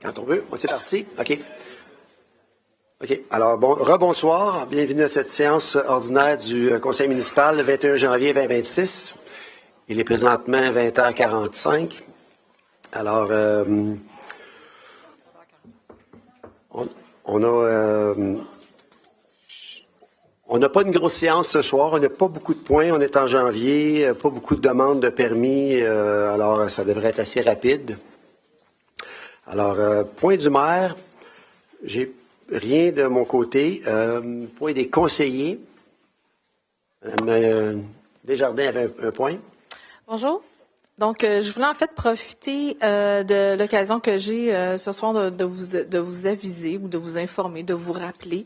Quand on veut. C'est parti. OK. OK. Alors, rebonsoir. Bienvenue à cette séance ordinaire du Conseil municipal le 21 janvier 2026. Il est présentement 20h45. Alors, on n'a pas une grosse séance ce soir. On n'a pas beaucoup de points. On est en janvier. Pas beaucoup de demandes de permis. Alors, ça devrait être assez rapide. Alors, point du maire. J'ai rien de mon côté. Point des conseillers. Mme Desjardins avait un point. Bonjour. Donc, je voulais en fait profiter de l'occasion que j'ai ce soir de vous aviser ou de vous informer, de vous rappeler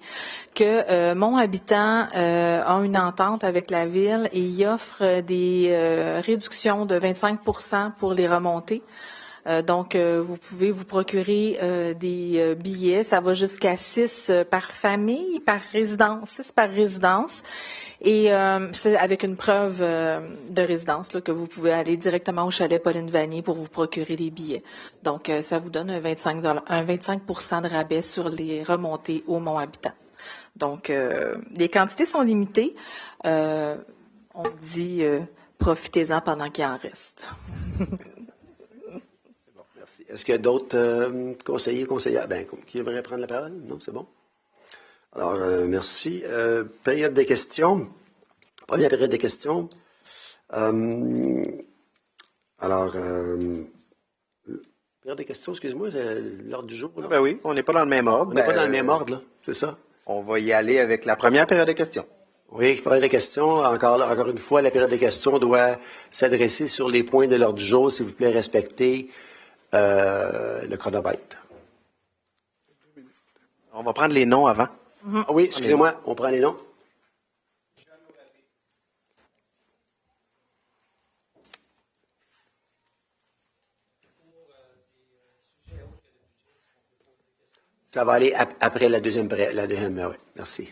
que Mont Habitant a une entente avec la ville et y offre des réductions de 25% pour les remontées. Donc, vous pouvez vous procurer des billets. Ça va jusqu'à 6 par famille, par résidence, 6 par résidence. Et c'est avec une preuve de résidence là, que vous pouvez aller directement au chalet Pauline Vanier pour vous procurer les billets. Donc, ça vous donne un 25% de rabais sur les remontées au Mont Habitant. Donc, les quantités sont limitées. On dit profitez-en pendant qu'il en reste. Merci. Est-ce qu'il y a d'autres conseillers, conseillères qui aimeraient prendre la parole? Non, c'est bon. Alors, merci. Période des questions. Première période des questions. Période des questions, excusez-moi, c'est l'ordre du jour. Là. Ben oui, on n'est pas dans le même ordre. On n'est pas dans le même ordre, là, c'est ça. On va y aller avec la première période de questions. Oui, période des questions. Encore une fois, la période des questions doit s'adresser sur les points de l'ordre du jour. S'il vous plaît, respectez le chronomètre. On va prendre les noms avant. Ah oui, excusez-moi, on prend les noms. Ça va aller après la deuxième, oui, merci.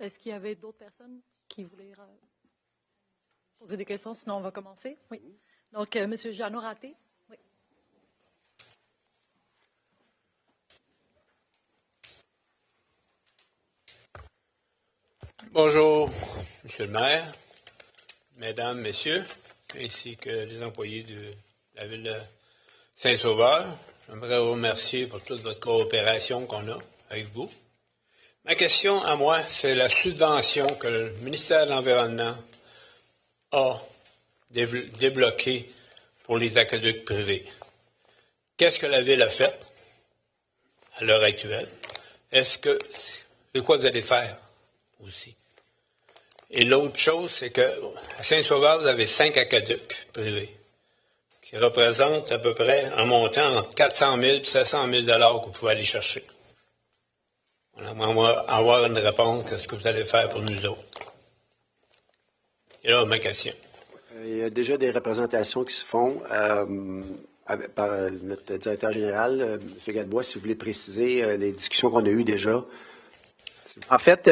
Est-ce qu'il y avait d'autres personnes qui voulaient poser des questions? Sinon, on va commencer. Oui. Donc, M. Jeannot Raté. Oui. Bonjour, Monsieur le maire, Mesdames, Messieurs, ainsi que les employés de la ville de Saint-Sauveur. J'aimerais vous remercier pour toute votre coopération qu'on a avec vous. Ma question à moi, c'est la subvention que le ministère de l'Environnement a débloquée pour les aqueducs privés. Qu'est-ce que la ville a fait à l'heure actuelle? De quoi vous allez faire aussi? Et l'autre chose, c'est qu'à Saint-Sauveur, vous avez 5 aqueducs privés qui représentent à peu près un montant entre 400 000 et 700 000 $ que vous pouvez aller chercher. On va avoir une réponse à ce que vous allez faire pour nous autres. Et là, ma question. Il y a déjà des représentations qui se font par notre directeur général, M. Gadebois, si vous voulez préciser les discussions qu'on a eues déjà. En fait,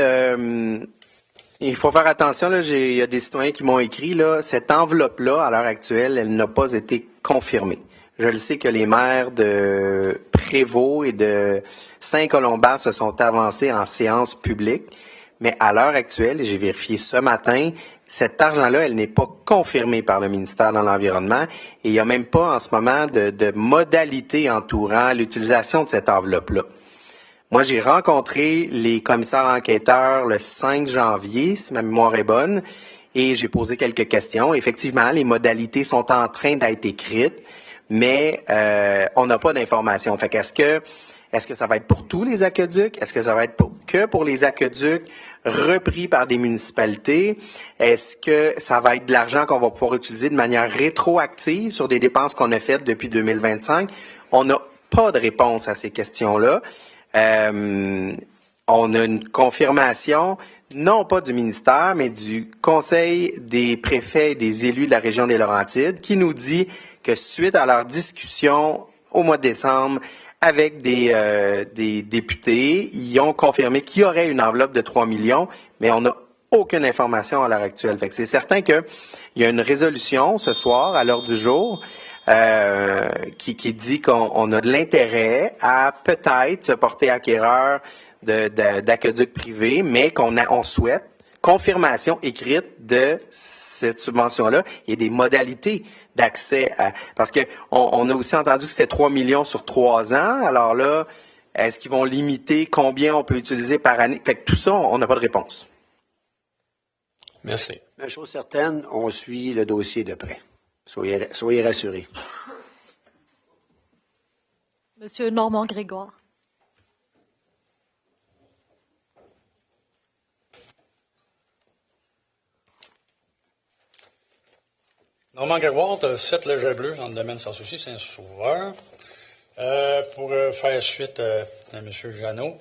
il faut faire attention, là, il y a des citoyens qui m'ont écrit, là, cette enveloppe-là, à l'heure actuelle, elle n'a pas été confirmée. Je le sais que les maires de Prévost et de Saint-Colomban se sont avancés en séance publique, mais à l'heure actuelle, et j'ai vérifié ce matin, cet argent-là, elle n'est pas confirmée par le ministère de l'Environnement et il n'y a même pas en ce moment de modalités entourant l'utilisation de cette enveloppe-là. Moi, j'ai rencontré les commissaires enquêteurs le 5 janvier, si ma mémoire est bonne, et j'ai posé quelques questions. Effectivement, les modalités sont en train d'être écrites, mais on n'a pas d'informations. Fait qu'est-ce que ça va être pour tous les aqueducs? Est-ce que ça va être que pour les aqueducs repris par des municipalités? Est-ce que ça va être de l'argent qu'on va pouvoir utiliser de manière rétroactive sur des dépenses qu'on a faites depuis 2025? On n'a pas de réponse à ces questions-là. On a une confirmation, non pas du ministère, mais du Conseil des préfets et des élus de la région des Laurentides, qui nous dit que suite à leur discussion au mois de décembre avec des députés, ils ont confirmé qu'il y aurait une enveloppe de 3 millions, mais on n'a aucune information à l'heure actuelle. Fait que c'est certain qu'il y a une résolution ce soir, à l'heure du jour, qui dit qu'on a de l'intérêt à peut-être se porter acquéreur d'aqueducs privés, mais on souhaite confirmation écrite de cette subvention-là et des modalités d'accès à... Parce que on a aussi entendu que c'était 3 millions sur 3 ans. Alors là, est-ce qu'ils vont limiter combien on peut utiliser par année? Fait que tout ça, on n'a pas de réponse. Merci. Une chose certaine, on suit le dossier de près. Soyez rassurés. Monsieur Normand Grégoire. Normand Grégoire, tu as 7 légers bleus dans le domaine sans souci, c'est un sauveur. Pour faire suite à M. Jeannot,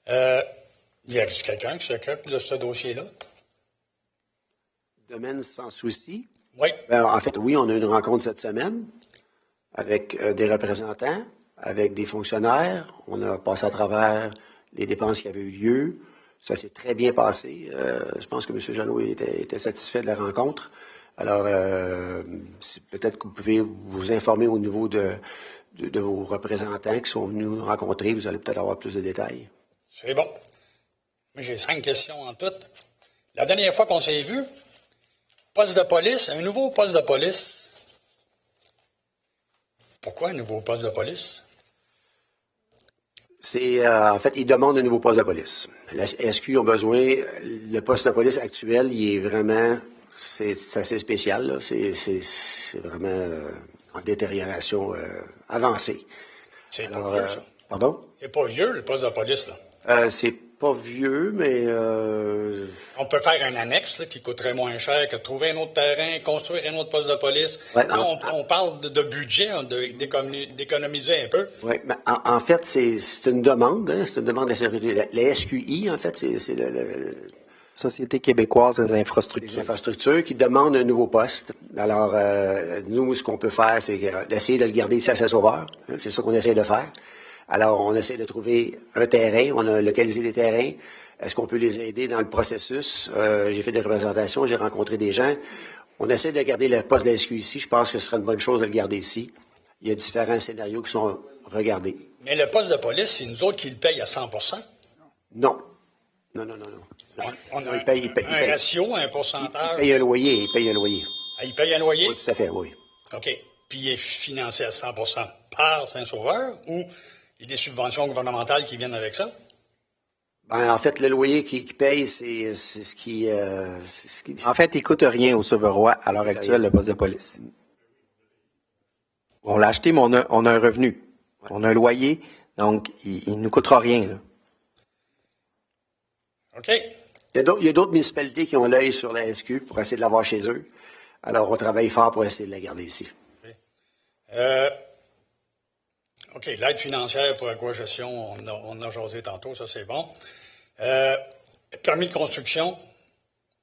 y a-t-il quelqu'un qui s'occupe de ce dossier-là? Domaine sans souci. Oui. En fait, oui, on a eu une rencontre cette semaine avec des représentants, avec des fonctionnaires. On a passé à travers les dépenses qui avaient eu lieu. Ça s'est très bien passé. Je pense que M. Jeannot était satisfait de la rencontre. Alors, peut-être que vous pouvez vous informer au niveau de vos représentants qui sont venus nous rencontrer. Vous allez peut-être avoir plus de détails. C'est bon. Mais j'ai 5 questions en tout. La dernière fois qu'on s'est vu, poste de police, un nouveau poste de police. Pourquoi un nouveau poste de police? En fait, ils demandent un nouveau poste de police. La SQ ont besoin, le poste de police actuel, il est vraiment, c'est assez spécial, là. C'est vraiment en détérioration avancée. C'est pas vieux, ça. Pardon? C'est pas vieux, le poste de police, là. C'est pas vieux, mais... On peut faire un annexe là, qui coûterait moins cher que de trouver un autre terrain, construire un autre poste de police. Ouais, là, on parle de budget, d'économiser un peu. Oui, mais en fait, c'est une demande, hein, c'est une demande de la sécurité. La SQI, en fait, c'est Société québécoise des les infrastructures. infrastructures qui demandent un nouveau poste. Alors, nous, ce qu'on peut faire, c'est d'essayer de le garder ici à Saint-Sauveur. Hein, c'est ça qu'on essaie de faire. Alors, on essaie de trouver un terrain. On a localisé des terrains. Est-ce qu'on peut les aider dans le processus? J'ai fait des représentations, j'ai rencontré des gens. On essaie de garder le poste de la SQ ici. Je pense que ce serait une bonne chose de le garder ici. Il y a différents scénarios qui sont regardés. Mais le poste de police, c'est nous autres qui le payent à 100 Non. Non. On a Il paye un ratio, un pourcentage. il paye un loyer. Il paye un loyer. Ah, il paye un loyer? Oui, tout à fait, oui. OK. Puis il est financé à 100 par Saint-Sauveur ou il y a des subventions gouvernementales qui viennent avec ça? Ben, en fait, le loyer qu'il paye, c'est ce qui... En fait, il coûte rien au Sauverois à l'heure actuelle, le poste de police. On l'a acheté, mais on a un revenu. On a un loyer, donc il ne nous coûtera rien, là. OK. Il y a d'autres municipalités qui ont l'œil sur la SQ pour essayer de l'avoir chez eux. Alors, on travaille fort pour essayer de la garder ici. OK, l'aide financière pour l'agrogestion, on a jasé tantôt, ça c'est bon. Permis de construction,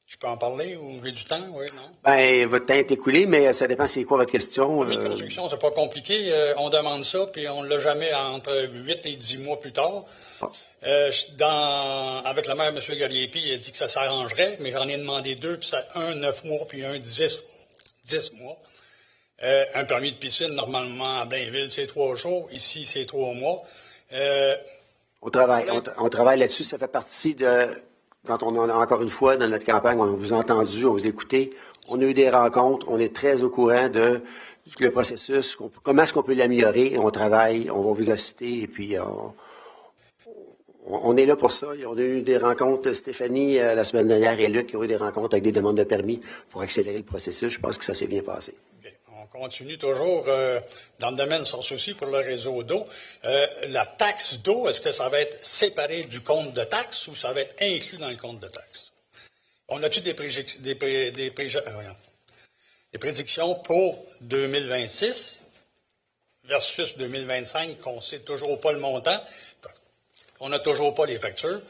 je peux en parler ou j'ai du temps, oui, non? Ben, votre temps est écoulé, mais ça dépend c'est quoi votre question. Permis de construction, c'est pas compliqué. On demande ça, puis on l'a jamais entre 8 et 10 mois plus tard. Avec le maire, M. Gariepi, il a dit que ça s'arrangerait, mais j'en ai demandé 2, puis ça, un 9 mois, puis un 10 mois. Un permis de piscine, normalement, à Blainville, c'est 3 jours. Ici, c'est 3 mois. On travaille là-dessus. Ça fait partie de... Quand on a, encore une fois, dans notre campagne, on vous a entendu, on vous a écouté. On a eu des rencontres. On est très au courant de le processus. Comment est-ce qu'on peut l'améliorer? On travaille, on va vous assister, et puis on est là pour ça. On a eu des rencontres, Stéphanie, la semaine dernière, et Luc, qui ont eu des rencontres avec des demandes de permis pour accélérer le processus. Je pense que ça s'est bien passé. On continue toujours dans le domaine sans souci pour le réseau d'eau. La taxe d'eau, est-ce que ça va être séparé du compte de taxe ou ça va être inclus dans le compte de taxe? On a-tu des prédictions pour 2026 versus 2025 qu'on ne sait toujours pas le montant? qu'on n'a toujours pas les factures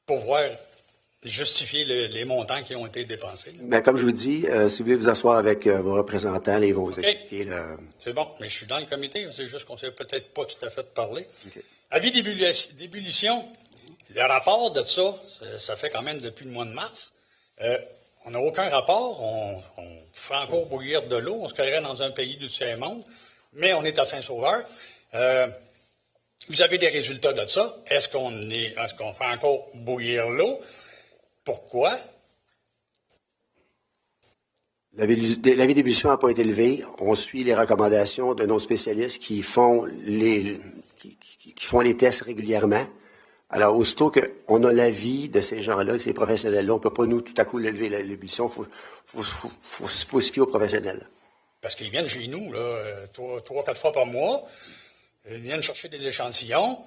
pour voir justifier les montants qui ont été dépensés. Ben, comme je vous dis, si vous voulez vous asseoir avec vos représentants, là, ils vont vous expliquer. C'est bon, mais je suis dans le comité, c'est juste qu'on ne s'est peut-être pas tout à fait parlé. Okay. Avis d'ébullition, le rapport de ça fait quand même depuis le mois de mars. On n'a aucun rapport, on fait encore bouillir de l'eau, on se créerait dans un pays du tiers-monde, mais on est à Saint-Sauveur. Vous avez des résultats de ça. Est-ce qu'on fait encore bouillir l'eau? Pourquoi? L'avis d'ébullition n'a pas été levé. On suit les recommandations de nos spécialistes qui font les tests régulièrement. Alors, aussitôt qu'on a l'avis de ces gens-là, de ces professionnels-là, on ne peut pas, nous, tout à coup, lever l'ébullition. Il faut se fier aux professionnels. Parce qu'ils viennent chez nous, là, 3-4 fois par mois. Ils viennent chercher des échantillons,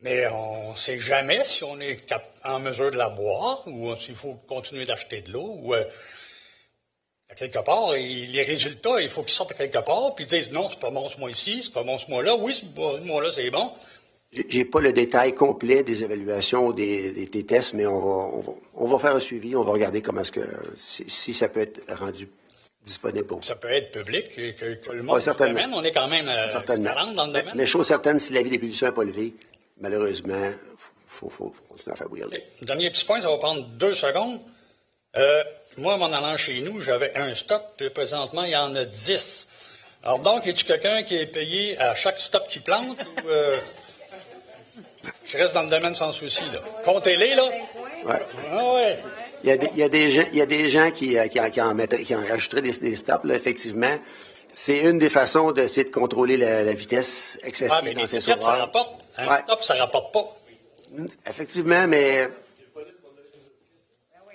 mais on ne sait jamais si on est en mesure de la boire ou s'il faut continuer d'acheter de l'eau. Ou, à quelque part, les résultats, il faut qu'ils sortent à quelque part, puis ils disent non, c'est pas bon ce mois-ci, c'est pas bon ce mois-là. Oui, ce mois-là, c'est bon. J'ai pas le détail complet des évaluations des tests, mais on va faire un suivi, on va regarder comment est-ce que si ça peut être rendu disponible. Ça peut être public, que le monde dans le domaine, on est quand même 40 dans le domaine. Mais chose certaine, si l'avis d'ébullition n'est pas levé, malheureusement, il faut continuer à faire bouillir l'eau. Dernier petit point, ça va prendre 2 secondes. Moi, en allant chez nous, j'avais un stop, puis présentement, il y en a 10. Alors donc, es-tu quelqu'un qui est payé à chaque stop qu'il plante ou... Je reste dans le domaine sans souci, là. Comptez-les, là. Ouais. Ah ouais. Il y a des gens qui en rajouteraient des stops, là, effectivement. C'est une des façons d'essayer de contrôler la vitesse excessive Mais dans les ces tickets, ça rapporte. Un stop, ça rapporte pas. Effectivement, mais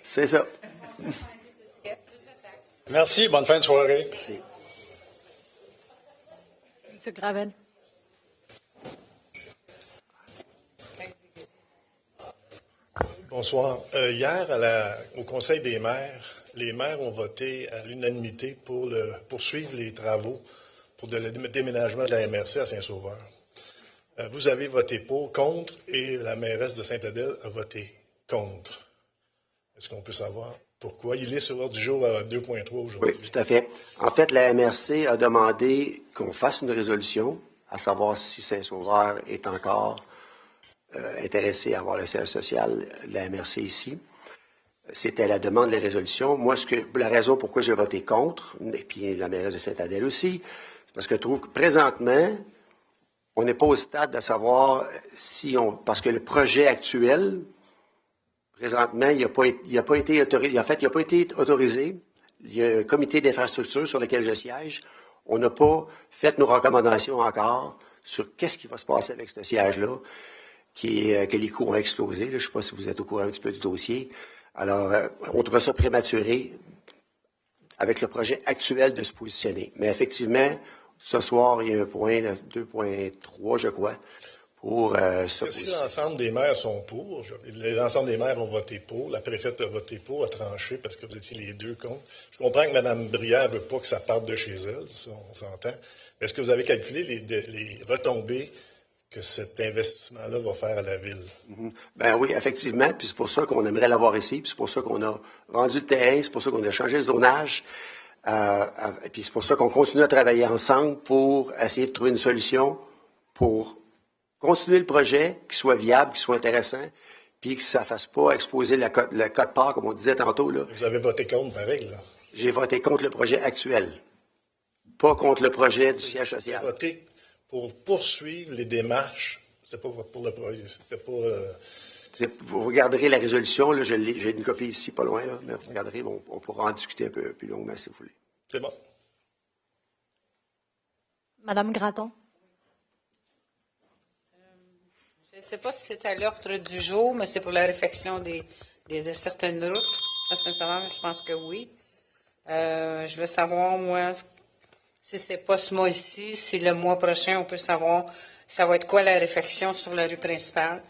c'est ça. Merci, bonne fin de soirée. Merci. M. Gravel. Bonsoir. Hier, au Conseil des maires, les maires ont voté à l'unanimité pour poursuivre les travaux pour le déménagement de la MRC à Saint-Sauveur. Vous avez voté pour, contre, et la mairesse de Sainte-Adèle a voté contre. Est-ce qu'on peut savoir pourquoi? Il est sur l'ordre du jour à 2.3 aujourd'hui. Oui, tout à fait. En fait, la MRC a demandé qu'on fasse une résolution, à savoir si Saint-Sauveur est encore intéressé à avoir le siège social de la MRC ici. C'était la demande de la résolution. Moi, la raison pourquoi j'ai voté contre, et puis la mairesse de Sainte-Adèle aussi, c'est parce que je trouve que présentement, on n'est pas au stade de savoir parce que le projet actuel, présentement, il n'a pas été autorisé. Il y a un comité d'infrastructure sur lequel je siège. On n'a pas fait nos recommandations encore sur qu'est-ce qui va se passer avec ce siège-là, que les coûts ont explosé. Là, je ne sais pas si vous êtes au courant un petit peu du dossier. Alors, on trouvait ça prématuré avec le projet actuel de se positionner. Mais effectivement, ce soir, il y a un point, 2.3, je crois, pour se positionner. Si l'ensemble des maires sont pour, l'ensemble des maires ont voté pour, la préfète a voté pour, a tranché parce que vous étiez les deux contre. Je comprends que Mme Brière ne veut pas que ça parte de chez elle, ça, on s'entend. Est-ce que vous avez calculé les retombées que cet investissement-là va faire à la ville? Ben oui, effectivement, puis c'est pour ça qu'on aimerait l'avoir ici, puis c'est pour ça qu'on a vendu le terrain, c'est pour ça qu'on a changé le zonage, puis c'est pour ça qu'on continue à travailler ensemble pour essayer de trouver une solution pour continuer le projet, qui soit viable, qui soit intéressant, puis que ça ne fasse pas exposer le code-part, comme on disait tantôt. Là. Vous avez voté contre, pareil, là? J'ai voté contre le projet actuel, pas contre le projet du siège social. Vous avez voté pour poursuivre les démarches. C'était pas pour le projet, c'était pas... Vous regarderez la résolution, là, j'ai une copie ici, pas loin, là, mais vous regarderez, on pourra en discuter un peu plus longuement si vous voulez. C'est bon. Madame Gratton. Je ne sais pas si c'est à l'ordre du jour, mais c'est pour la réfection de certaines routes. Sincèrement, je pense que oui. Je veux savoir, moi, si c'est pas ce mois-ci, si le mois prochain, on peut savoir ça va être quoi la réfection sur la rue principale.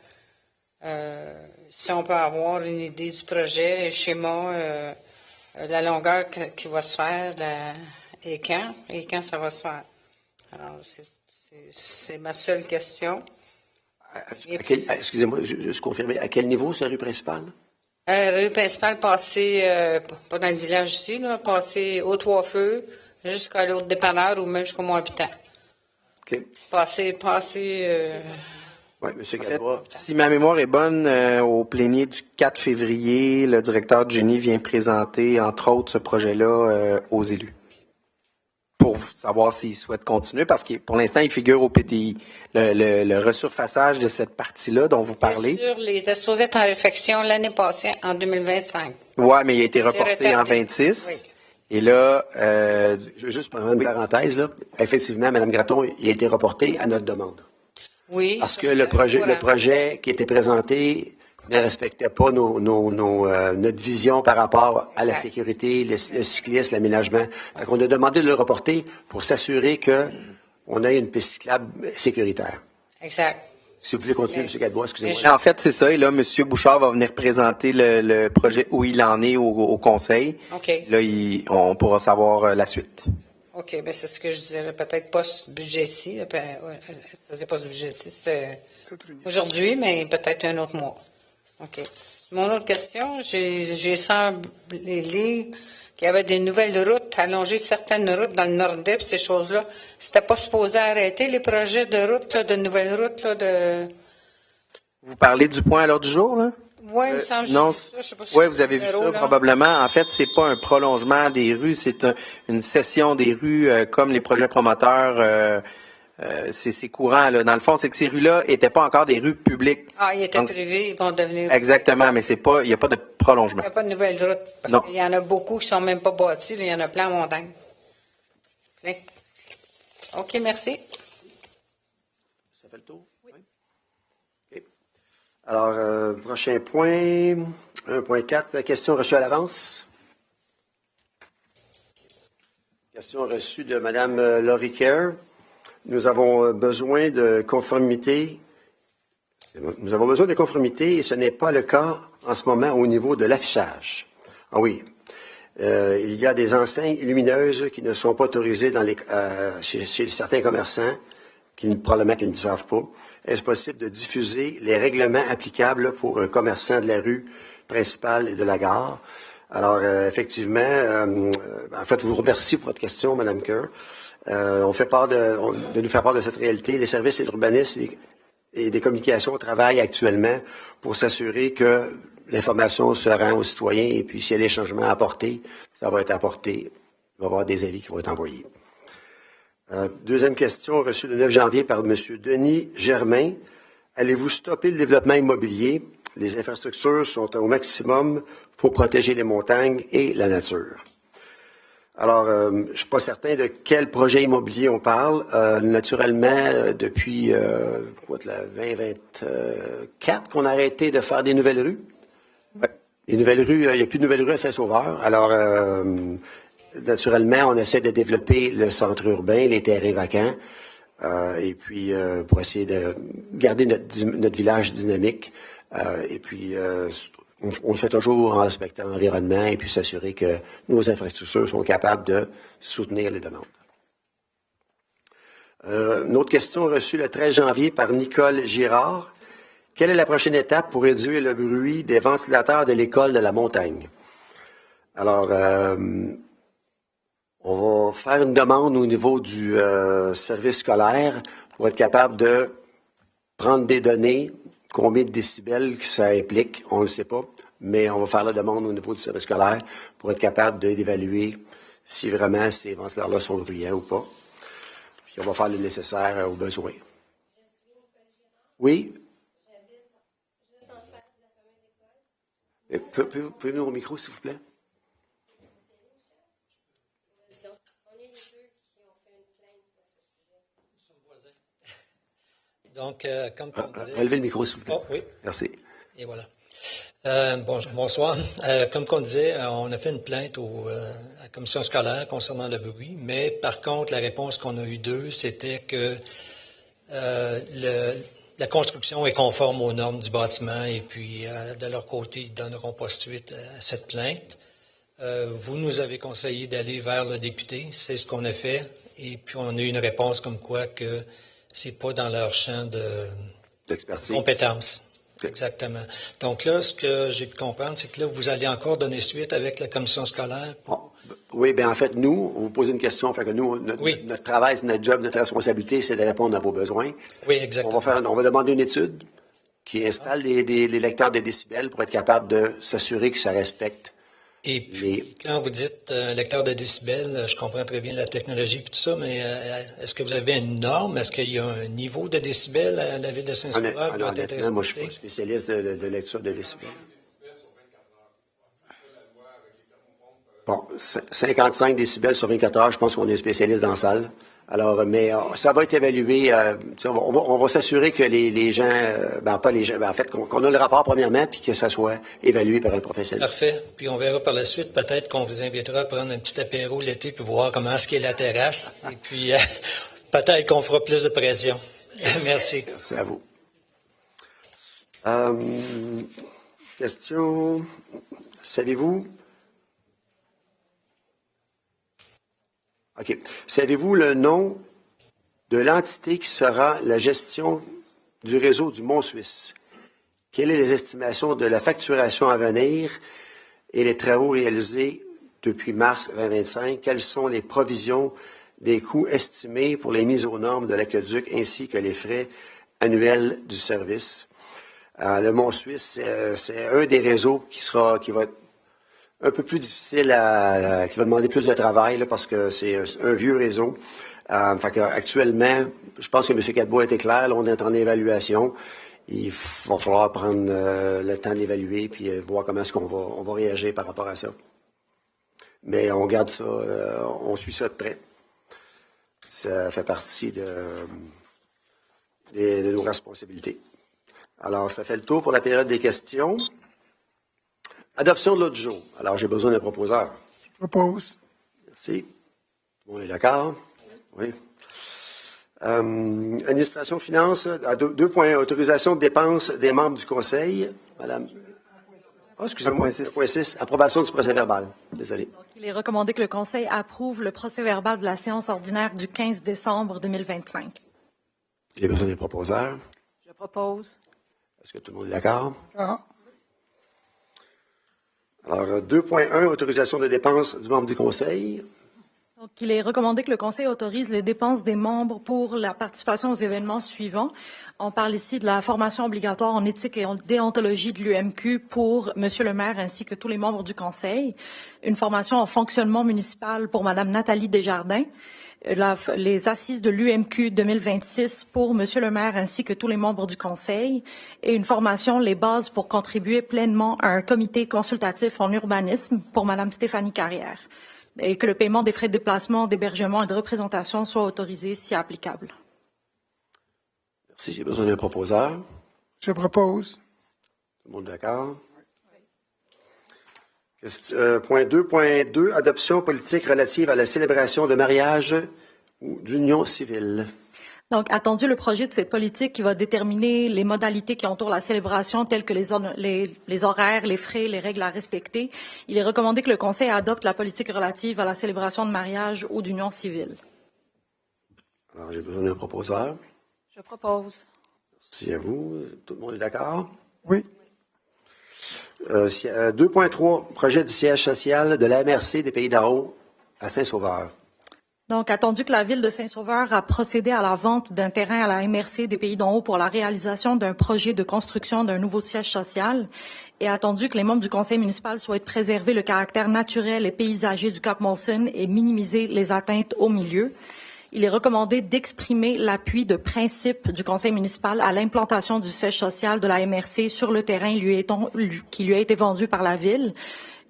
Si on peut avoir une idée du projet, le schéma, la longueur qui va se faire, et quand ça va se faire. Alors, c'est ma seule question. Excusez-moi, juste confirmer, à quel niveau, cette rue principale? Rue principale, passer, pas dans le village ici, là, passer aux Trois-Feux, jusqu'à l'autre dépanneur ou même jusqu'au Mont-Habitant. OK. Passer, Oui, M. En fait, Gadebois. si ma mémoire est bonne, au plénier du 4 février, le directeur du génie vient présenter, entre autres, ce projet-là aux élus pour savoir s'ils souhaitent continuer, parce que pour l'instant, il figure au PTI. Le resurfaçage de cette partie-là dont vous parlez. Bien sûr, il était supposé être en réfection l'année passée, en 2025. Oui, mais il a été Il a été reporté en retardé. 26. Oui. Et là, Je veux juste prendre une parenthèse, là. Effectivement, Mme Gratton, il a été reporté à notre demande. Oui. Parce ça, que c'est le courant. projet qui était présenté ne respectait pas notre vision par rapport à la Exact. sécurité, le cyclisme, l'aménagement. Fait qu'on a demandé de le reporter pour s'assurer qu'on ait une piste cyclable sécuritaire. Exact. Si vous voulez continuer, M. Gadebois, excusez-moi. en fait, c'est ça. Et là, M. Bouchard va venir présenter le projet où il en est au conseil. OK. Là, on pourra savoir la suite. OK, bien, c'est ce que je disais, là, peut-être pas ce budget-ci. Là, c'est pas ce budget-ci, c'est aujourd'hui, mais peut-être un autre mois. OK. Mon autre question, j'ai semblé lire qu'il y avait des nouvelles routes, allonger certaines routes dans le Nord-Est, puis ces choses-là. C'était pas supposé arrêter les projets de routes, là, de nouvelles routes, là, de... Vous parlez du point à l'ordre du jour, là? Oui, il me semble que Non, j'ai vu ça, je sais pas si oui, c'est vous avez le vu numéro, ça là. probablement. En fait, c'est pas un prolongement des rues, c'est une cession des rues comme les projets promoteurs. C'est courant, là. Dans le fond, c'est que ces rues-là étaient pas encore des rues publiques. Ah, ils étaient Donc, privés, ils vont devenir... exactement, mais il n'y a pas de prolongement. Il n'y a pas de nouvelles routes, parce Non. qu'il y en a beaucoup qui ne sont même pas bâties, là, il y en a plein en montagne. Plein. OK, merci. Ça fait le tour? Oui. OK. Alors, prochain point, 1.4, question reçue à l'avance. Question reçue de Mme Laurie Kerr. Nous avons besoin de conformité. Nous avons besoin de conformité et ce n'est pas le cas en ce moment au niveau de l'affichage. Ah oui. Il y a des enseignes lumineuses qui ne sont pas autorisées chez certains commerçants, probablement qu'ils ne savent pas. Est-ce possible de diffuser les règlements applicables pour un commerçant de la rue principale et de la gare? Alors, effectivement, en fait, je vous remercie pour votre question, Mme Kerr. On fait part de nous faire part de cette réalité. Les services et l'urbanisme et des communications travaillent actuellement pour s'assurer que l'information se rend aux citoyens et puis s'il y a des changements à apporter, ça va être apporté. Il va y avoir des avis qui vont être envoyés. Deuxième question reçue le 9 janvier par M. Denis Germain. Allez-vous stopper le développement immobilier? Les infrastructures sont au maximum. Il faut protéger les montagnes et la nature. Alors, je ne suis pas certain de quel projet immobilier on parle. Naturellement, depuis la 2024 qu'on a arrêté de faire des nouvelles rues. Ouais. Les nouvelles rues, il n'y a plus de nouvelles rues à Saint-Sauveur. Alors, naturellement, on essaie de développer le centre urbain, les terrains vacants, et puis pour essayer de garder notre village dynamique. Et puis, on le fait toujours en respectant l'environnement et puis s'assurer que nos infrastructures sont capables de soutenir les demandes. Une autre question reçue le 13 janvier par Nicole Girard. Quelle est la prochaine étape pour réduire le bruit des ventilateurs de l'école de la montagne? Alors, on va faire une demande au niveau du service scolaire pour être capable de prendre des données. Combien de décibels que ça implique, on ne le sait pas, mais on va faire la demande au niveau du service scolaire pour être capable d'évaluer si vraiment ces ventilateurs-là sont bruyants ou pas. Puis on va faire le nécessaire aux besoins. Oui? Pouvez-vous venir au micro, s'il vous plaît? Donc, comme on disait... Relevez le micro, s'il vous plaît. Oh, oui. Merci. Et voilà. Bonsoir. Comme on disait, on a fait une plainte à la commission scolaire concernant le bruit, mais par contre, la réponse qu'on a eue d'eux, c'était que la construction est conforme aux normes du bâtiment et puis, de leur côté, ils ne donneront pas suite à cette plainte. Vous nous avez conseillé d'aller vers le député, c'est ce qu'on a fait, et puis on a eu une réponse comme quoi que c'est pas dans leur champ d'expertise. Compétences. Exactement. Donc là, ce que j'ai pu comprendre, c'est que là, vous allez encore donner suite avec la commission scolaire. Oui, bien en fait, nous, vous posez une question, fait que nous, notre travail, notre job, notre responsabilité, c'est de répondre à vos besoins. Oui, exactement. On va demander une étude qui installe des lecteurs de décibels pour être capable de s'assurer que ça respecte. Et puis, quand vous dites lecteur de décibels, je comprends très bien la technologie et tout ça, mais est-ce que vous avez une norme? Est-ce qu'il y a un niveau de décibels à la ville de Saint-Sauveur qui doit être respecté? Moi, je ne suis pas spécialiste de lecture de décibels. Bon, 55 décibels sur 24 heures, je pense qu'on est spécialiste dans la salle. Alors, mais ça va être évalué. On va s'assurer que les gens, pas les gens, en fait, qu'on a le rapport premièrement, puis que ça soit évalué par un professionnel. Parfait. Puis on verra par la suite. Peut-être qu'on vous invitera à prendre un petit apéro l'été puis voir comment est-ce qu'est la terrasse. Et puis peut-être qu'on fera plus de pression. Merci. Merci à vous. Question. Savez-vous? OK. Savez-vous le nom de l'entité qui sera la gestion du réseau du Mont-Suisse? Quelles sont les estimations de la facturation à venir et les travaux réalisés depuis mars 2025? Quelles sont les provisions des coûts estimés pour les mises aux normes de l'aqueduc ainsi que les frais annuels du service? Le Mont-Suisse, c'est un des réseaux qui va être un peu plus difficile qui va demander plus de travail là, parce que c'est un vieux réseau. Actuellement, je pense que M. Cadbois a été clair, là, on est en évaluation. Il va falloir prendre le temps d'évaluer puis voir comment est-ce qu'on va réagir par rapport à ça. Mais on garde ça, on suit ça de près. Ça fait partie de nos responsabilités. Alors, ça fait le tour pour la période des questions. Adoption de l'ordre du jour. Alors, j'ai besoin d'un proposeur. Je propose. Merci. Tout le monde est d'accord? Oui. Administration finance, 2 points. Autorisation de dépenses des membres du conseil. Madame. Oh, excusez-moi. 1.6. Approbation du procès-verbal. Désolé. Donc, il est recommandé que le conseil approuve le procès-verbal de la séance ordinaire du 15 décembre 2025. J'ai besoin d'un proposeur. Je propose. Est-ce que tout le monde est d'accord? Ah. Alors, 2.1, autorisation de dépenses du membre du conseil. Donc, il est recommandé que le conseil autorise les dépenses des membres pour la participation aux événements suivants. On parle ici de la formation obligatoire en éthique et en déontologie de l'UMQ pour Monsieur le maire ainsi que tous les membres du conseil. Une formation en fonctionnement municipal pour Madame Nathalie Desjardins. Les assises de l'UMQ 2026 pour Monsieur le maire ainsi que tous les membres du conseil et une formation les bases pour contribuer pleinement à un comité consultatif en urbanisme pour Madame Stéphanie Carrière et que le paiement des frais de déplacement, d'hébergement et de représentation soit autorisé si applicable. Merci. J'ai besoin d'un proposeur. Je propose. Tout le monde d'accord? Point 2.2, adoption politique relative à la célébration de mariage ou d'union civile. Donc, attendu le projet de cette politique qui va déterminer les modalités qui entourent la célébration, telles que les horaires, les frais, les règles à respecter, il est recommandé que le Conseil adopte la politique relative à la célébration de mariage ou d'union civile. Alors, j'ai besoin d'un proposeur. Je propose. Merci à vous. Tout le monde est d'accord? Oui. 2.3, projet du siège social de la MRC des Pays d'en Haut à Saint-Sauveur. Donc, attendu que la Ville de Saint-Sauveur a procédé à la vente d'un terrain à la MRC des Pays d'en Haut pour la réalisation d'un projet de construction d'un nouveau siège social et attendu que les membres du conseil municipal souhaitent préserver le caractère naturel et paysager du Cap Molson et minimiser les atteintes au milieu, il est recommandé d'exprimer l'appui de principe du conseil municipal à l'implantation du siège social de la MRC sur le terrain qui lui a été vendu par la Ville,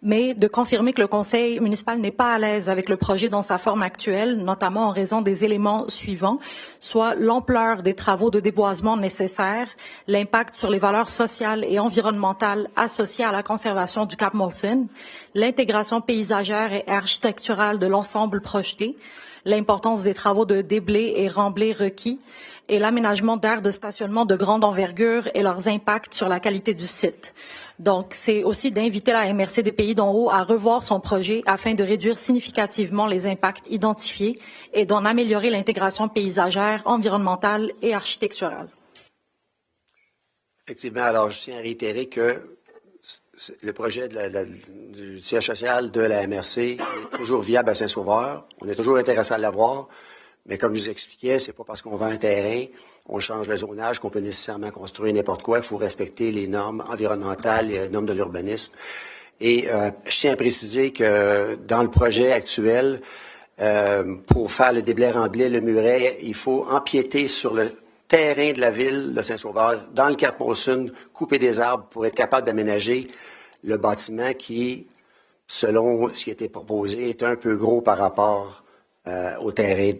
mais de confirmer que le conseil municipal n'est pas à l'aise avec le projet dans sa forme actuelle, notamment en raison des éléments suivants, soit l'ampleur des travaux de déboisement nécessaires, l'impact sur les valeurs sociales et environnementales associées à la conservation du Cap Molson, l'intégration paysagère et architecturale de l'ensemble projeté, l'importance des travaux de déblai et remblai requis, et l'aménagement d'aires de stationnement de grande envergure et leurs impacts sur la qualité du site. Donc, c'est aussi d'inviter la MRC des Pays d'en Haut à revoir son projet afin de réduire significativement les impacts identifiés et d'en améliorer l'intégration paysagère, environnementale et architecturale. Effectivement, alors je tiens à réitérer que le projet du siège social de la MRC est toujours viable à Saint-Sauveur. On est toujours intéressé à l'avoir, mais comme je vous expliquais, c'est pas parce qu'on vend un terrain, on change le zonage qu'on peut nécessairement construire n'importe quoi. Il faut respecter les normes environnementales, les normes de l'urbanisme. Et je tiens à préciser que dans le projet actuel, pour faire le déblai-remblai, le muret, il faut empiéter sur le terrain de la ville de Saint-Sauveur, dans le Cap-Molson, couper des arbres pour être capable d'aménager le bâtiment qui, selon ce qui a été proposé, est un peu gros par rapport au terrain.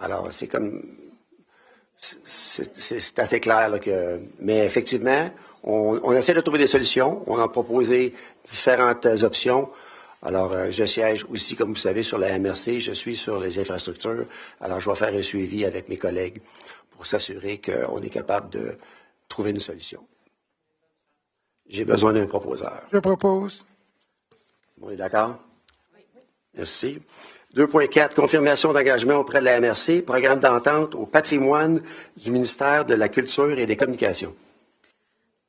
Alors, c'est comme... C'est assez clair là, que... Mais effectivement, on essaie de trouver des solutions. On a proposé différentes options. Alors, je siège aussi, comme vous savez, sur la MRC. Je suis sur les infrastructures. Alors, je vais faire un suivi avec mes collègues pour s'assurer qu'on est capable de trouver une solution. J'ai besoin d'un proposeur. Je propose. On est d'accord? Merci. 2.4, confirmation d'engagement auprès de la MRC, programme d'entente au patrimoine du ministère de la Culture et des Communications.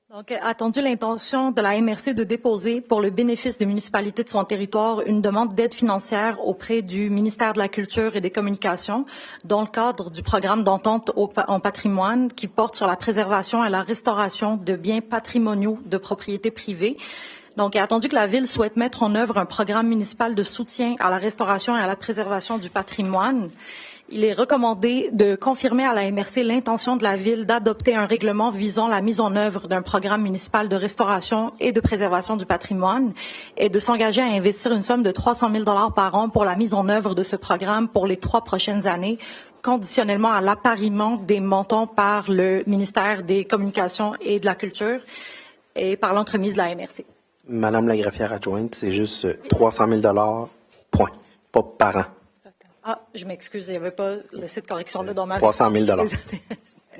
Donc, attendu l'intention de la MRC de déposer, pour le bénéfice des municipalités de son territoire, une demande d'aide financière auprès du ministère de la Culture et des Communications, dans le cadre du programme d'entente en patrimoine qui porte sur la préservation et la restauration de biens patrimoniaux de propriété privée. Donc, il est attendu que la Ville souhaite mettre en œuvre un programme municipal de soutien à la restauration et à la préservation du patrimoine. Il est recommandé de confirmer à la MRC l'intention de la Ville d'adopter un règlement visant la mise en œuvre d'un programme municipal de restauration et de préservation du patrimoine et de s'engager à investir une somme de 300 000 $ par an pour la mise en œuvre de ce programme pour les 3 prochaines années, conditionnellement à l'appariement des montants par le ministère des Communications et de la Culture et par l'entremise de la MRC. Madame la greffière adjointe, c'est juste 300 000 $, point, pas par an. Ah, je m'excuse, il n'y avait pas le site de correction là dans ma 300 000 $.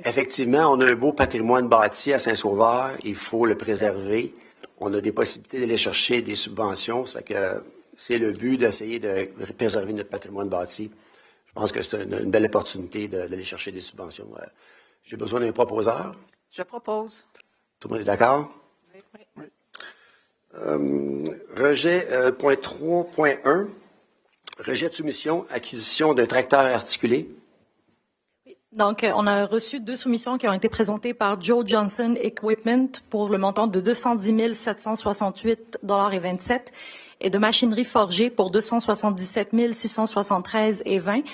Effectivement, on a un beau patrimoine bâti à Saint-Sauveur. Il faut le préserver. On a des possibilités d'aller chercher des subventions. C'est le but d'essayer de préserver notre patrimoine bâti. Je pense que c'est une belle opportunité d'aller chercher des subventions. J'ai besoin d'un proposeur. Je propose. Tout le monde est d'accord? Oui. Rejet, point 3.1. Rejet de soumission, acquisition d'un tracteur articulé. Donc, on a reçu 2 soumissions qui ont été présentées par Joe Johnson Equipment pour le montant de 210 768,27 $ et de machinerie forgée pour 277 673,20 $.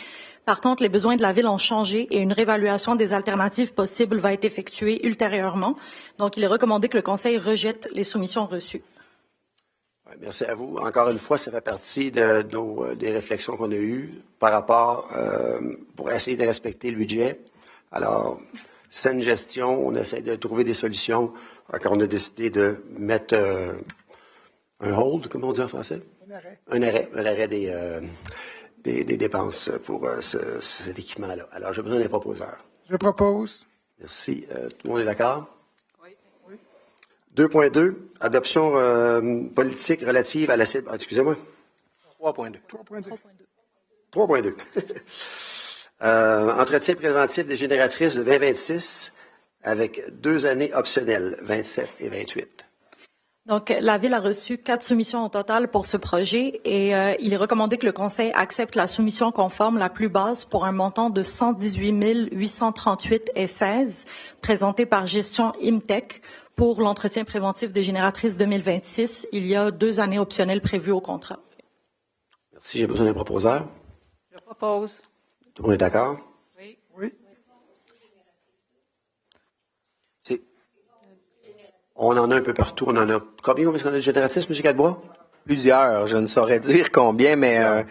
Par contre, les besoins de la Ville ont changé et une réévaluation des alternatives possibles va être effectuée ultérieurement. Donc, il est recommandé que le Conseil rejette les soumissions reçues. Merci à vous. Encore une fois, ça fait partie des réflexions qu'on a eues par rapport pour essayer de respecter le budget. Alors, saine gestion, on essaie de trouver des solutions. Quand on a décidé de mettre un hold, comme on dit en français? Un arrêt des dépenses pour cet équipement-là. Alors, j'ai besoin d'un proposeur. Je propose. Merci. Tout le monde est d'accord? 2.2, adoption politique relative à la cible. Excusez-moi. 3.2. 3.2. Entretien préventif des génératrices de 2026 avec 2 années optionnelles, 27 et 28. Donc, la Ville a reçu 4 soumissions au total pour ce projet et il est recommandé que le Conseil accepte la soumission conforme la plus basse pour un montant de 118 838,16 présentée par Gestion Imtech pour l'entretien préventif des génératrices 2026. Il y a 2 années optionnelles prévues au contrat. Merci. J'ai besoin d'un proposeur. Je propose. Tout le monde est d'accord? Oui. On en a un peu partout. On en a combien est-ce qu'on a de génératrices, M. Cadebois? Plusieurs, je ne saurais dire combien, mais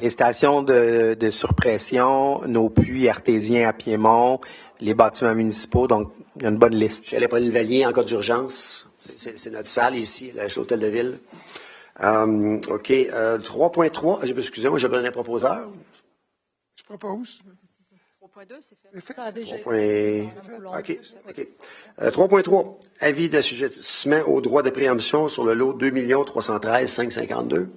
les stations de surpression, nos puits artésiens à Piémont, les bâtiments municipaux, donc il y a une bonne liste. Chez Paul-Valier, en cas d'urgence. C'est notre salle ici, chez l'Hôtel de Ville. OK. 3.3. Excusez-moi, j'ai besoin d'un proposeur. Je propose. 3.2, c'est fait. Ça a déjà OK. 3.3. Avis d'assujettissement au droit de préemption sur le lot 2 313 552.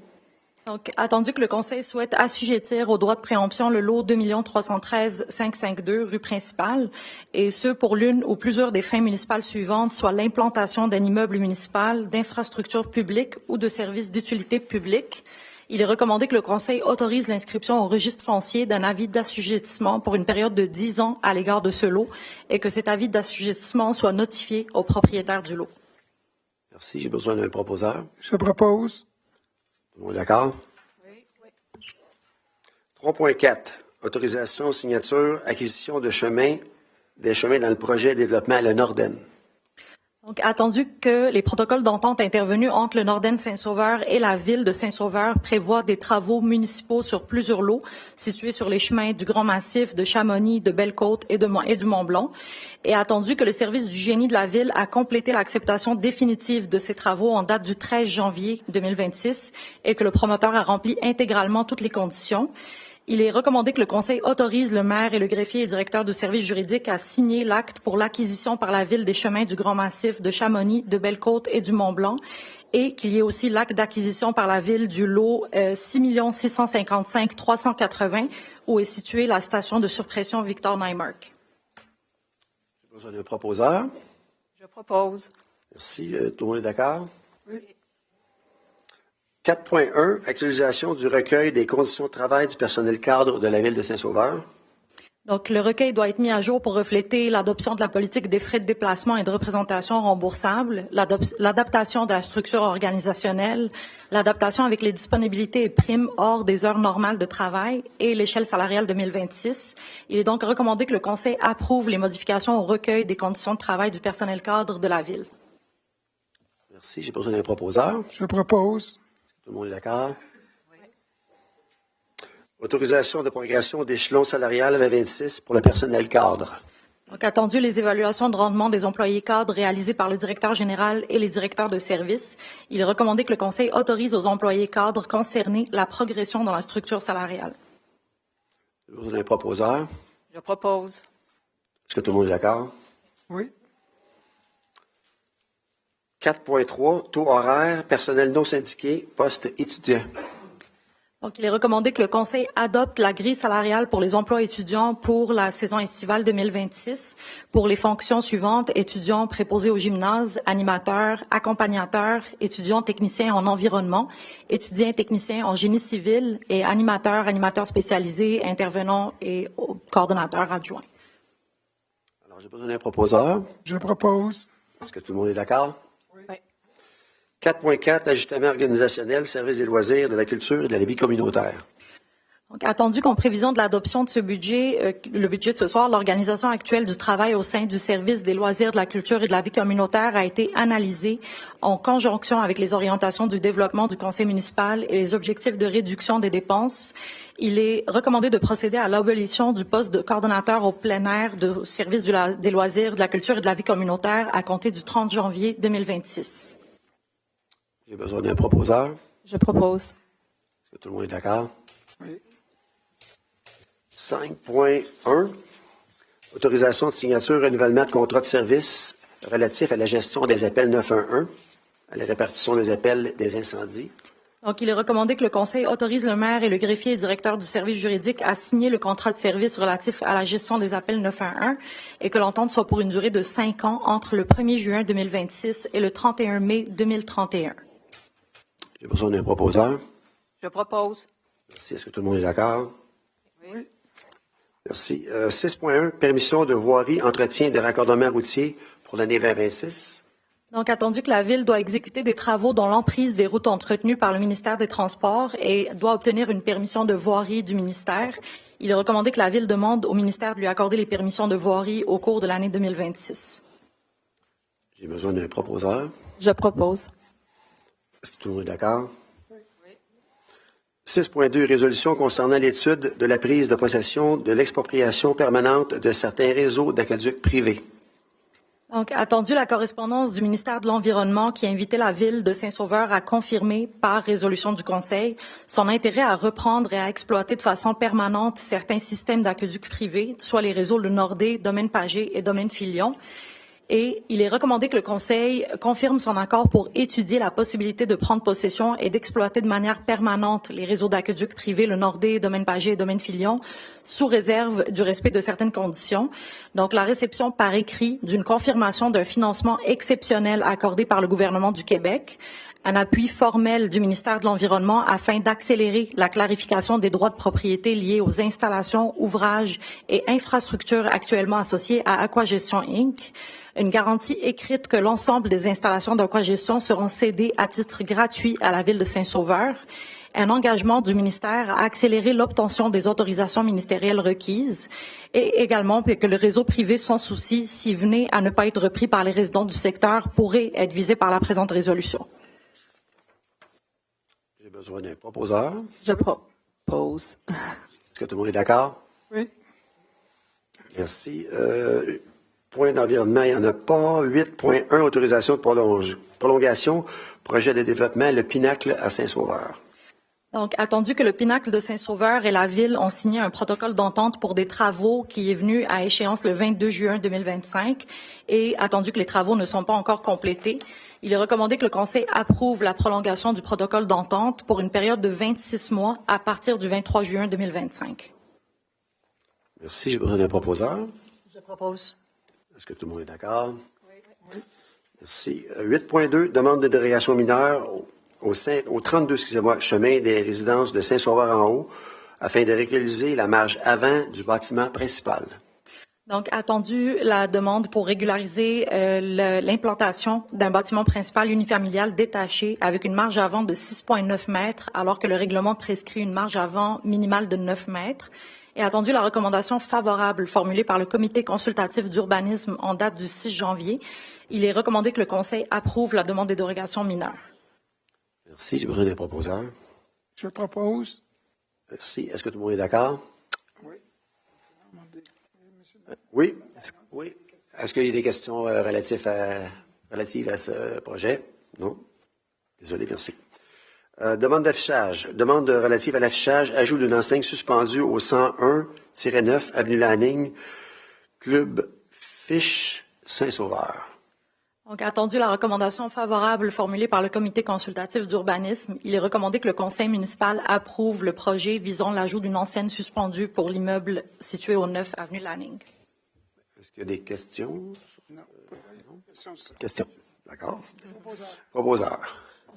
Donc, attendu que le Conseil souhaite assujettir au droit de préemption le lot 2 313 552 rue principale, et ce pour l'une ou plusieurs des fins municipales suivantes, soit l'implantation d'un immeuble municipal, d'infrastructures publiques ou de services d'utilité publique, il est recommandé que le Conseil autorise l'inscription au registre foncier d'un avis d'assujettissement pour une période de 10 ans à l'égard de ce lot et que cet avis d'assujettissement soit notifié au propriétaire du lot. Merci. J'ai besoin d'un proposeur. Je propose. Tout le monde est d'accord? Oui. 3.4. Autorisation, signature, acquisition de chemins, des chemins dans le projet de développement à la Norden. Donc, attendu que les protocoles d'entente intervenus entre le Norden Saint-Sauveur et la ville de Saint-Sauveur prévoient des travaux municipaux sur plusieurs lots situés sur les chemins du Grand Massif, de Chamonix, de Belle-Côte et du Mont-Blanc, et attendu que le service du génie de la ville a complété l'acceptation définitive de ces travaux en date du 13 janvier 2026 et que le promoteur a rempli intégralement toutes les conditions, il est recommandé que le Conseil autorise le maire et le greffier et directeur du service juridique à signer l'acte pour l'acquisition par la Ville des chemins du Grand Massif, de Chamonix, de Belle-Côte et du Mont-Blanc, et qu'il y ait aussi l'acte d'acquisition par la Ville du lot 6 655 380 où est située la station de surpression Victor Neymark. J'ai besoin d'un proposeur. Je propose. Merci. Tout le monde est d'accord? Oui. 4.1, actualisation du recueil des conditions de travail du personnel cadre de la Ville de Saint-Sauveur. Donc, le recueil doit être mis à jour pour refléter l'adoption de la politique des frais de déplacement et de représentation remboursables, l'adaptation de la structure organisationnelle, l'adaptation avec les disponibilités et primes hors des heures normales de travail et l'échelle salariale 2026. Il est donc recommandé que le Conseil approuve les modifications au recueil des conditions de travail du personnel cadre de la Ville. Merci. J'ai besoin d'un proposeur. Je propose. Tout le monde est d'accord? Oui. Autorisation de progression d'échelon salarial 2026 pour le personnel cadre. Donc, attendu les évaluations de rendement des employés cadres réalisées par le directeur général et les directeurs de service, il est recommandé que le Conseil autorise aux employés cadres concernés la progression dans la structure salariale. J'ai besoin d'un proposeur. Je propose. Est-ce que tout le monde est d'accord? Oui. 4.3, taux horaire, personnel non syndiqué, poste étudiant. Donc, il est recommandé que le Conseil adopte la grille salariale pour les emplois étudiants pour la saison estivale 2026 pour les fonctions suivantes: étudiants préposés au gymnase, animateurs, accompagnateurs, étudiants techniciens en environnement, étudiants techniciens en génie civil et animateurs spécialisés, intervenants et coordonnateurs adjoints. Alors, j'ai besoin d'un proposeur. Je propose. Est-ce que tout le monde est d'accord? Oui. 4.4, ajustement organisationnel, service des loisirs, de la culture et de la vie communautaire. Donc, attendu qu'en prévision de l'adoption de ce budget, le budget de ce soir, l'organisation actuelle du travail au sein du service des loisirs, de la culture et de la vie communautaire a été analysée en conjonction avec les orientations du développement du conseil municipal et les objectifs de réduction des dépenses. Il est recommandé de procéder à l'abolition du poste de coordonnateur au plein air du service des loisirs, de la culture et de la vie communautaire à compter du 30 janvier 2026. J'ai besoin d'un proposeur. Je propose. Est-ce que tout le monde est d'accord? Oui. 5.1, autorisation de signature, renouvellement de contrat de service relatif à la gestion des appels 911, à la répartition des appels des incendies. Donc, il est recommandé que le Conseil autorise le maire et le greffier et directeur du service juridique à signer le contrat de service relatif à la gestion des appels 911 et que l'entente soit pour une durée de 5 ans entre le 1er juin 2026 et le 31 mai 2031. J'ai besoin d'un proposeur. Je propose. Merci. Est-ce que tout le monde est d'accord? Oui. Merci. 6.1, permission de voirie, entretien et de raccordement routier pour l'année 2026. Donc, attendu que la Ville doit exécuter des travaux dont l'emprise des routes entretenues par le ministère des Transports et doit obtenir une permission de voirie du ministère, il est recommandé que la Ville demande au ministère de lui accorder les permissions de voirie au cours de l'année 2026. J'ai besoin d'un proposeur. Je propose. Est-ce que tout le monde est d'accord? Oui. 6.2, résolution concernant l'étude de la prise de possession de l'expropriation permanente de certains réseaux d'aqueducs privés. Donc, attendu la correspondance du ministère de l'Environnement qui a invité la Ville de Saint-Sauveur à confirmer par résolution du Conseil son intérêt à reprendre et à exploiter de façon permanente certains systèmes d'aqueducs privés, soit les réseaux Le Nordé, Domaine Pagé et Domaine Filion. Et il est recommandé que le Conseil confirme son accord pour étudier la possibilité de prendre possession et d'exploiter de manière permanente les réseaux d'aqueducs privés, le Nordé, Domaine Pagé et Domaine Filion, sous réserve du respect de certaines conditions. Donc, la réception par écrit d'une confirmation d'un financement exceptionnel accordé par le gouvernement du Québec, un appui formel du ministère de l'Environnement afin d'accélérer la clarification des droits de propriété liés aux installations, ouvrages et infrastructures actuellement associés à Aquagestion Inc., une garantie écrite que l'ensemble des installations d'Aquagestion seront cédées à titre gratuit à la Ville de Saint-Sauveur, un engagement du ministère à accélérer l'obtention des autorisations ministérielles requises et également que le réseau privé sans souci, s'il venait à ne pas être repris par les résidents du secteur, pourrait être visé par la présente résolution. J'ai besoin d'un proposeur. Je propose. Est-ce que tout le monde est d'accord? Oui. Merci. Point d'environnement, il n'y en a pas. 8.1, autorisation de prolongation, projet de développement, le Pinacle à Saint-Sauveur. Donc, attendu que le Pinacle de Saint-Sauveur et la Ville ont signé un protocole d'entente pour des travaux qui est venu à échéance le 22 juin 2025 et attendu que les travaux ne sont pas encore complétés, il est recommandé que le Conseil approuve la prolongation du protocole d'entente pour une période de 26 mois à partir du 23 juin 2025. Merci. J'ai besoin d'un proposeur. Je propose. Est-ce que tout le monde est d'accord? Oui. Merci. 8.2, demande de dérogation mineure au 32, chemin des résidences de Saint-Sauveur-en-Haut, afin de réaliser la marge avant du bâtiment principal. Donc, attendu la demande pour régulariser l'implantation d'un bâtiment principal unifamilial détaché avec une marge avant de 6,9 mètres, alors que le règlement prescrit une marge avant minimale de 9 mètres. Et attendu la recommandation favorable formulée par le Comité consultatif d'urbanisme en date du 6 janvier, il est recommandé que le Conseil approuve la demande de dérogation mineure. Merci. J'ai besoin d'un proposeur. Je propose. Merci. Est-ce que tout le monde est d'accord? Oui. Oui. Oui. Est-ce qu'il y a des questions relatives à ce projet? Non? Désolé, merci. Demande d'affichage. Demande relative à l'affichage. Ajout d'une enseigne suspendue au 101-9 avenue Lanning, Club Fiche Saint-Sauveur. Donc, attendu la recommandation favorable formulée par le Comité consultatif d'urbanisme, il est recommandé que le Conseil municipal approuve le projet visant l'ajout d'une enseigne suspendue pour l'immeuble situé au 9 avenue Lanning. Est-ce qu'il y a des questions? Non. Questions. D'accord. Proposeur.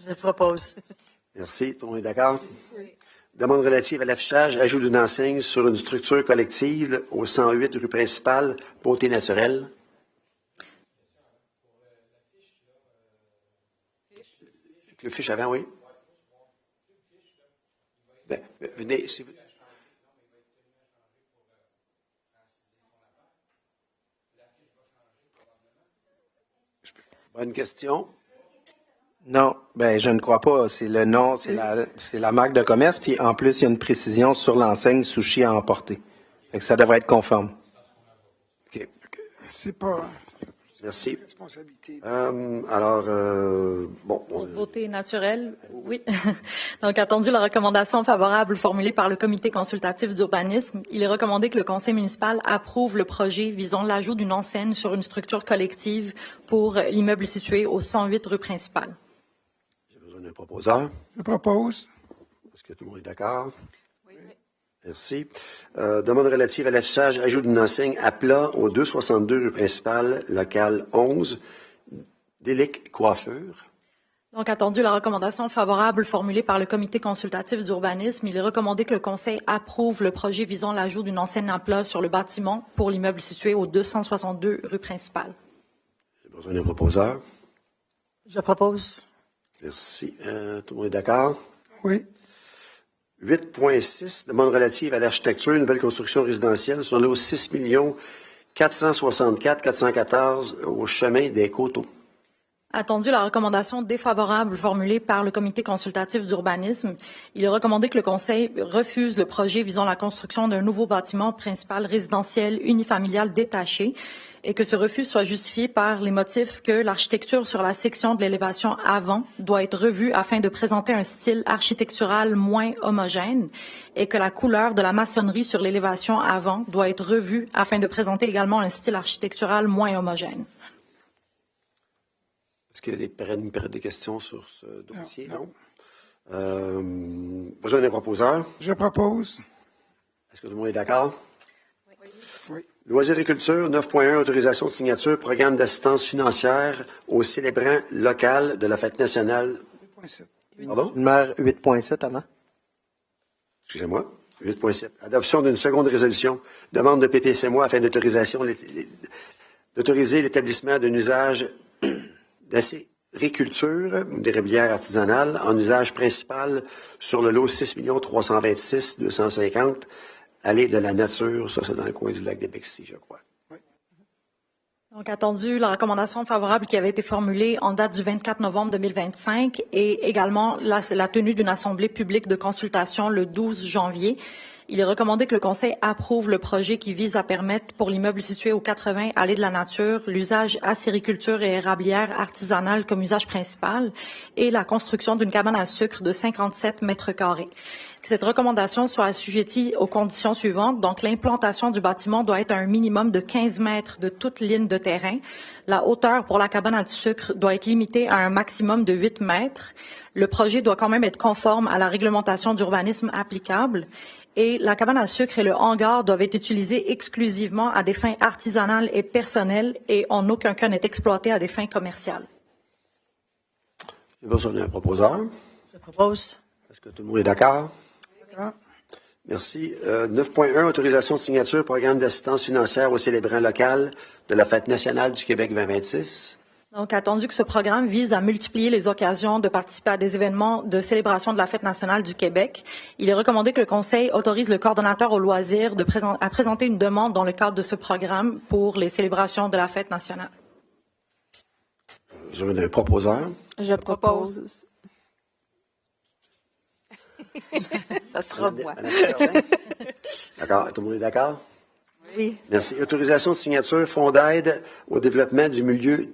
Je propose. Merci. Tout le monde est d'accord? Oui. Demande relative à l'affichage. Ajout d'une enseigne sur une structure collective au 108 rue principale, Beauté naturelle. Le fiche avant, oui. Venez, si vous... Bonne question. Non, je ne crois pas. C'est le nom, c'est la marque de commerce, puis en plus, il y a une précision sur l'enseigne sushi à emporter. Fait que ça devrait être conforme. OK. C'est pas... Merci. Responsabilité. Beauté naturelle, oui. Donc, attendu la recommandation favorable formulée par le Comité consultatif d'urbanisme, il est recommandé que le Conseil municipal approuve le projet visant l'ajout d'une enseigne sur une structure collective pour l'immeuble situé au 108 rue principale. J'ai besoin d'un proposeur. Je propose. Est-ce que tout le monde est d'accord? Oui. Merci. Demande relative à l'affichage, ajout d'une enseigne à plat au 262 rue principale, local 11, Délic Coiffure. Donc, attendu la recommandation favorable formulée par le Comité consultatif d'urbanisme, il est recommandé que le Conseil approuve le projet visant l'ajout d'une enseigne à plat sur le bâtiment pour l'immeuble situé au 262 rue principale. J'ai besoin d'un proposeur. Je propose. Merci. Tout le monde est d'accord? Oui. 8.6, demande relative à l'architecture, nouvelle construction résidentielle sur l'eau 6 464 414 au chemin des Coteaux. Attendu la recommandation défavorable formulée par le Comité consultatif d'urbanisme, il est recommandé que le Conseil refuse le projet visant la construction d'un nouveau bâtiment principal résidentiel unifamilial détaché et que ce refus soit justifié par les motifs que l'architecture sur la section de l'élévation avant doit être revue afin de présenter un style architectural moins homogène et que la couleur de la maçonnerie sur l'élévation avant doit être revue afin de présenter également un style architectural moins homogène. Est-ce qu'il y a une période de questions sur ce dossier? Non. Besoin d'un proposeur? Je propose. Est-ce que tout le monde est d'accord? Oui. Loisirs et culture, 9.1, autorisation de signature, programme d'assistance financière aux célébrants locaux de la fête nationale. 8.7. Pardon? Numéro 8.7 avant. Excusez-moi. 8.7. Adoption d'une seconde résolution. Demande de PPCMO afin d'autoriser l'établissement d'un usage d'acériculture, d'éréblière artisanale, en usage principal sur le lot 6 326 250, allée de la nature. Ça, c'est dans le coin du lac de Bexy, je crois. Donc, attendu la recommandation favorable qui avait été formulée en date du 24 novembre 2025 et également la tenue d'une assemblée publique de consultation le 12 janvier. Il est recommandé que le Conseil approuve le projet qui vise à permettre pour l'immeuble situé au 80 Allée de la Nature l'usage acériculture et érablière artisanale comme usage principal et la construction d'une cabane à sucre de 57 mètres carrés. Que cette recommandation soit assujettie aux conditions suivantes. Donc, l'implantation du bâtiment doit être à un minimum de 15 mètres de toute ligne de terrain. La hauteur pour la cabane à sucre doit être limitée à un maximum de 8 mètres. Le projet doit quand même être conforme à la réglementation d'urbanisme applicable. Et la cabane à sucre et le hangar doivent être utilisés exclusivement à des fins artisanales et personnelles et en aucun cas n'est exploité à des fins commerciales. J'ai besoin d'un proposeur. Je propose. Est-ce que tout le monde est d'accord? D'accord. Merci. 9.1, autorisation de signature, programme d'assistance financière aux célébrants locaux de la Fête nationale du Québec 2026. Donc, attendu que ce programme vise à multiplier les occasions de participer à des événements de célébration de la Fête nationale du Québec, il est recommandé que le Conseil autorise le coordonnateur au loisir à présenter une demande dans le cadre de ce programme pour les célébrations de la Fête nationale. Je veux un proposeur. Je propose. Ça sera moi. D'accord. Tout le monde est d'accord? Oui. Merci. Autorisation de signature, fonds d'aide au développement du milieu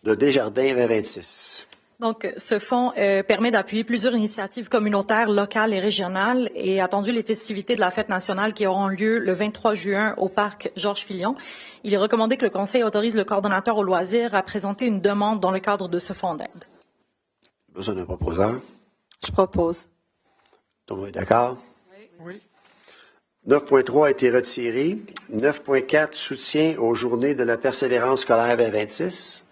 de Desjardins 2026. Donc, ce fonds permet d'appuyer plusieurs initiatives communautaires, locales et régionales et attendu les festivités de la Fête nationale qui auront lieu le 23 juin au parc Georges Filion. Il est recommandé que le Conseil autorise le coordonnateur au loisir à présenter une demande dans le cadre de ce fonds d'aide. Besoin d'un proposeur. Je propose. Tout le monde est d'accord? Oui. 9.3 a été retiré. 9.4, soutien aux journées de la persévérance scolaire 2026.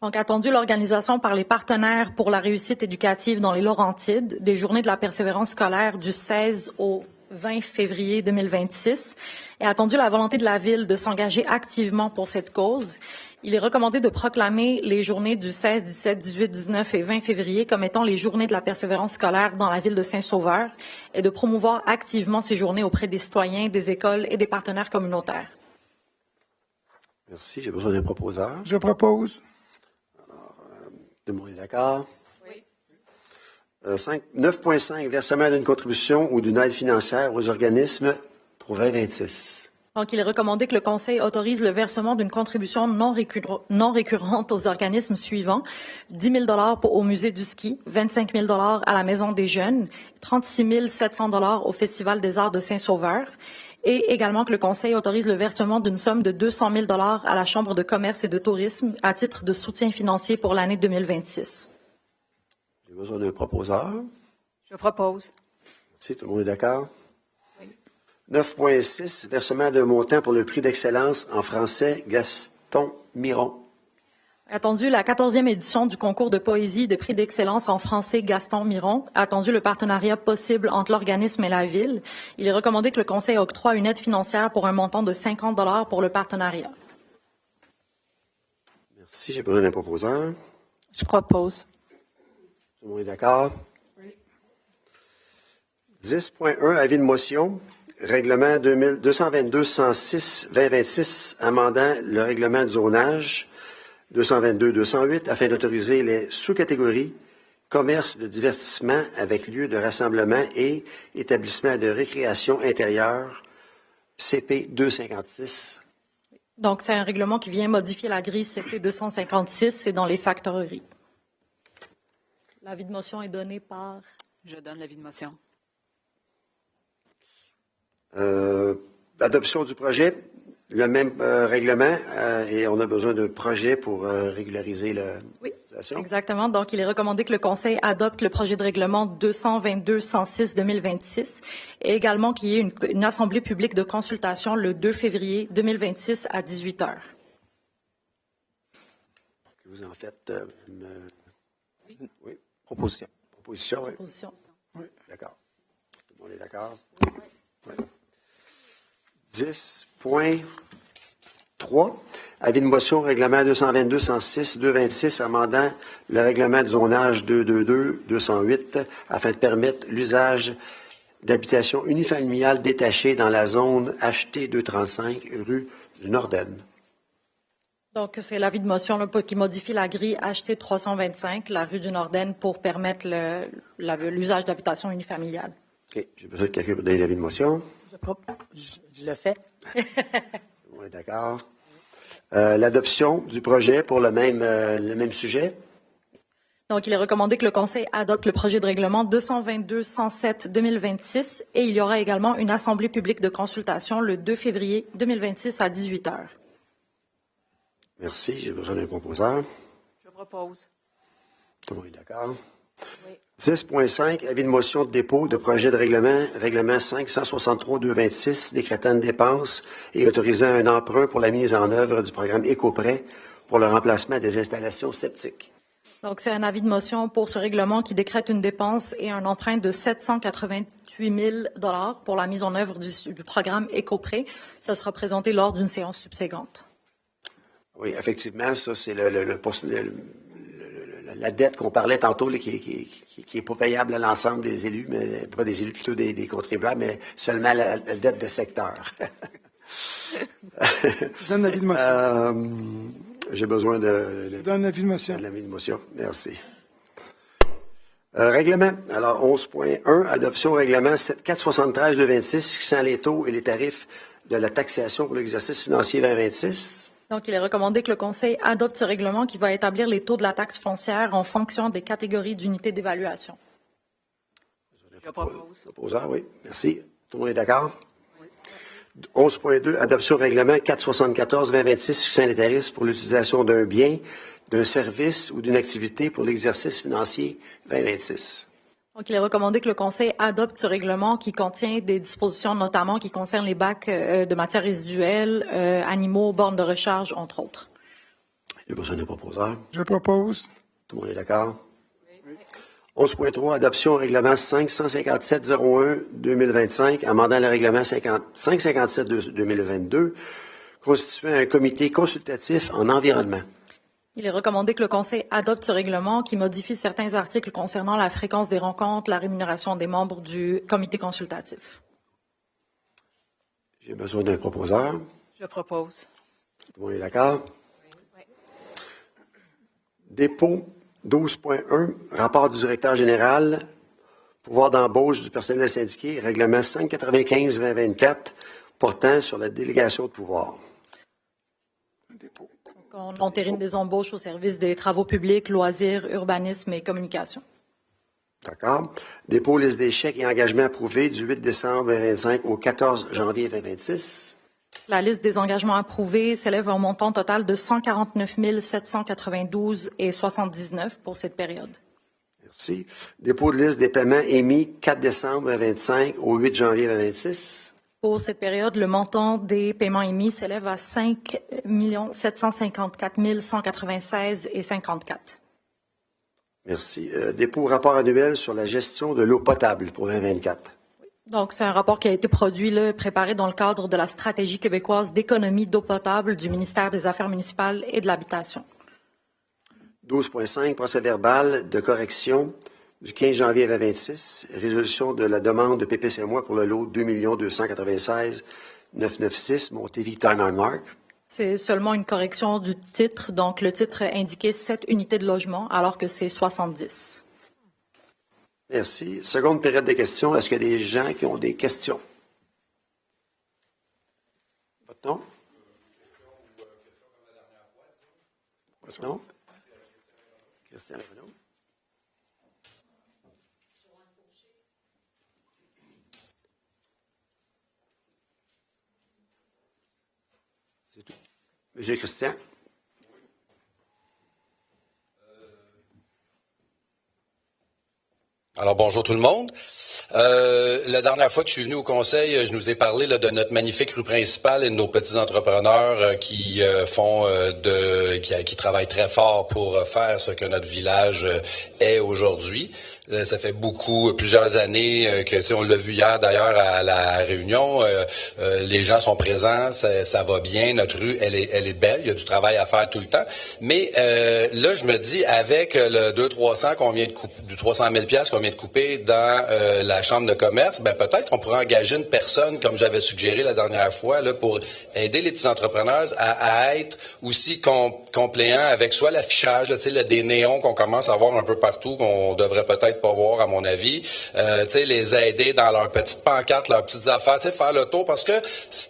Donc, attendu l'organisation par les partenaires pour la réussite éducative dans les Laurentides des journées de la persévérance scolaire du 16 au 20 février 2026 et attendu la volonté de la Ville de s'engager activement pour cette cause. Il est recommandé de proclamer les journées du 16, 17, 18, 19 et 20 février comme étant les journées de la persévérance scolaire dans la Ville de Saint-Sauveur et de promouvoir activement ces journées auprès des citoyens, des écoles et des partenaires communautaires. Merci. J'ai besoin d'un proposeur. Je propose. Tout le monde est d'accord? Oui. 9.5, versement d'une contribution ou d'une aide financière aux organismes pour 2026. Donc, il est recommandé que le Conseil autorise le versement d'une contribution non récurrente aux organismes suivants. 10 000 $ au Musée du ski, 25 000 $ à la Maison des jeunes, 36 700 $ au Festival des arts de Saint-Sauveur. Et également que le Conseil autorise le versement d'une somme de 200 000 $ à la Chambre de commerce et de tourisme à titre de soutien financier pour l'année 2026. J'ai besoin d'un proposeur. Je propose. Merci. Tout le monde est d'accord? 9.6, versement d'un montant pour le prix d'excellence en français Gaston Miron. Attendu la 14e édition du concours de poésie de prix d'excellence en français Gaston Miron, attendu le partenariat possible entre l'organisme et la Ville, il est recommandé que le Conseil octroie une aide financière pour un montant de 50 $ pour le partenariat. Merci. J'ai besoin d'un proposeur. Je propose. Tout le monde est d'accord? Oui. 10.1, avis de motion. Règlement 222-106-2026, amendant le règlement de zonage 222-208 afin d'autoriser les sous-catégories commerce de divertissement avec lieu de rassemblement et établissement de récréation intérieure CP 256. Donc, c'est un règlement qui vient modifier la grille CP 256 et dans les factoreries. L'avis de motion est donné par... Je donne l'avis de motion. Adoption du projet, le même règlement et on a besoin d'un projet pour régulariser le... Oui. législation. Exactement. Donc, il est recommandé que le Conseil adopte le projet de règlement 222-106-2026 et également qu'il y ait une assemblée publique de consultation le 2 février 2026 à 18 heures. Vous en faites oui. Proposition. Proposition, oui. Proposition. Oui. D'accord. Tout le monde est d'accord? Oui. 10.3. Avis de motion, règlement 222-106-226, amendant le règlement de zonage 222-208 afin de permettre l'usage d'habitations unifamiliales détachées dans la zone HT 235, rue du Norden. Donc, c'est l'avis de motion là, qui modifie la grille HT 325, la rue du Norden, pour permettre l'usage d'habitations unifamiliales. OK. J'ai besoin de quelqu'un pour donner l'avis de motion. Je le fais. Oui, d'accord. L'adoption du projet pour le même sujet. Donc, il est recommandé que le Conseil adopte le projet de règlement 222-107-2026 et il y aura également une assemblée publique de consultation le 2 février 2026 à 18 heures. Merci. J'ai besoin d'un proposeur. Je propose. Tout le monde est d'accord. Oui. 10.5, avis de motion de dépôt de projet de règlement 563-226, décrétant une dépense et autorisant un emprunt pour la mise en œuvre du programme Écoprêt pour le remplacement des installations septiques. Donc, c'est un avis de motion pour ce règlement qui décrète une dépense et un emprunt de 788 000 $ pour la mise en œuvre du programme Écoprêt. Ça sera présenté lors d'une séance subséquente. Oui, effectivement, ça, c'est la dette qu'on parlait tantôt, là, qui est pas payable à l'ensemble des élus, mais pas des élus, plutôt des contribuables, mais seulement la dette de secteur. Je donne l'avis de motion. J'ai besoin Je donne l'avis de motion. de l'avis de motion. Merci. Règlement. Alors, 11.1, adoption règlement 473-26, fixant les taux et les tarifs de la taxation pour l'exercice financier 2026. Donc, il est recommandé que le Conseil adopte ce règlement qui va établir les taux de la taxe foncière en fonction des catégories d'unités d'évaluation. Je propose. Proposeur, oui. Merci. Tout le monde est d'accord? 11.2, adoption règlement 474-2026, fixant les tarifs pour l'utilisation d'un bien, d'un service ou d'une activité pour l'exercice financier 2026. Donc, il est recommandé que le Conseil adopte ce règlement qui contient des dispositions notamment qui concernent les bacs de matières résiduelles, animaux, bornes de recharge, entre autres. J'ai besoin d'un proposeur. Je propose. Tout le monde est d'accord? 11.3, adoption règlement 557-01-2025, amendant le règlement 557-2022, constituant un comité consultatif en environnement. Il est recommandé que le Conseil adopte ce règlement qui modifie certains articles concernant la fréquence des rencontres, la rémunération des membres du comité consultatif. J'ai besoin d'un proposeur. Je propose. Tout le monde est d'accord? Oui. Dépôt 12.1, rapport du directeur général, pouvoir d'embauche du personnel syndiqué, règlement 595-2024, portant sur la délégation de pouvoir. On entérine des embauches au service des travaux publics, loisirs, urbanisme et communication. D'accord. Dépôt liste des chèques et engagements approuvés du 8 décembre 2025 au 14 janvier 2026. La liste des engagements approuvés s'élève à un montant total de 149 792,79 pour cette période. Merci. Dépôt de liste des paiements émis 4 décembre 2025 au 8 janvier 2026. Pour cette période, le montant des paiements émis s'élève à 5 754 196,54. Merci. Dépôt rapport annuel sur la gestion de l'eau potable pour 2024. Donc, c'est un rapport qui a été produit, préparé dans le cadre de la stratégie québécoise d'économie d'eau potable du ministère des Affaires municipales et de l'Habitation. 12.5, procès-verbal de correction du 15 janvier 2026, résolution de la demande de PPCMOI pour le lot 2 296 996, Montéville-Time-Mark. C'est seulement une correction du titre. Donc, le titre indiquait 7 unités de logement, alors que c'est 70. Merci. Seconde période de questions. Est-ce qu'il y a des gens qui ont des questions? Votre nom? Votre nom? Christian Renaud. C'est tout. Monsieur Christian. Alors, bonjour tout le monde. La dernière fois que je suis venu au conseil, je nous ai parlé là, de notre magnifique rue principale et de nos petits entrepreneurs qui travaillent très fort pour faire ce que notre village est aujourd'hui. Ça fait plusieurs années que, tu sais, on l'a vu hier d'ailleurs à la réunion, les gens sont présents, ça va bien, notre rue, elle est belle, il y a du travail à faire tout le temps. Mais là, je me dis, avec le 200-300 qu'on vient de couper, du 300 000 $ qu'on vient de couper dans la chambre de commerce, ben peut-être qu'on pourrait engager une personne, comme j'avais suggéré la dernière fois, là, pour aider les petits entrepreneurs à être aussi compléants avec soit l'affichage, tu sais, des néons qu'on commence à voir un peu partout, qu'on devrait peut-être pas voir, à mon avis. Tu sais, les aider dans leurs petites pancartes, leurs petites affaires, tu sais, faire le tour, parce que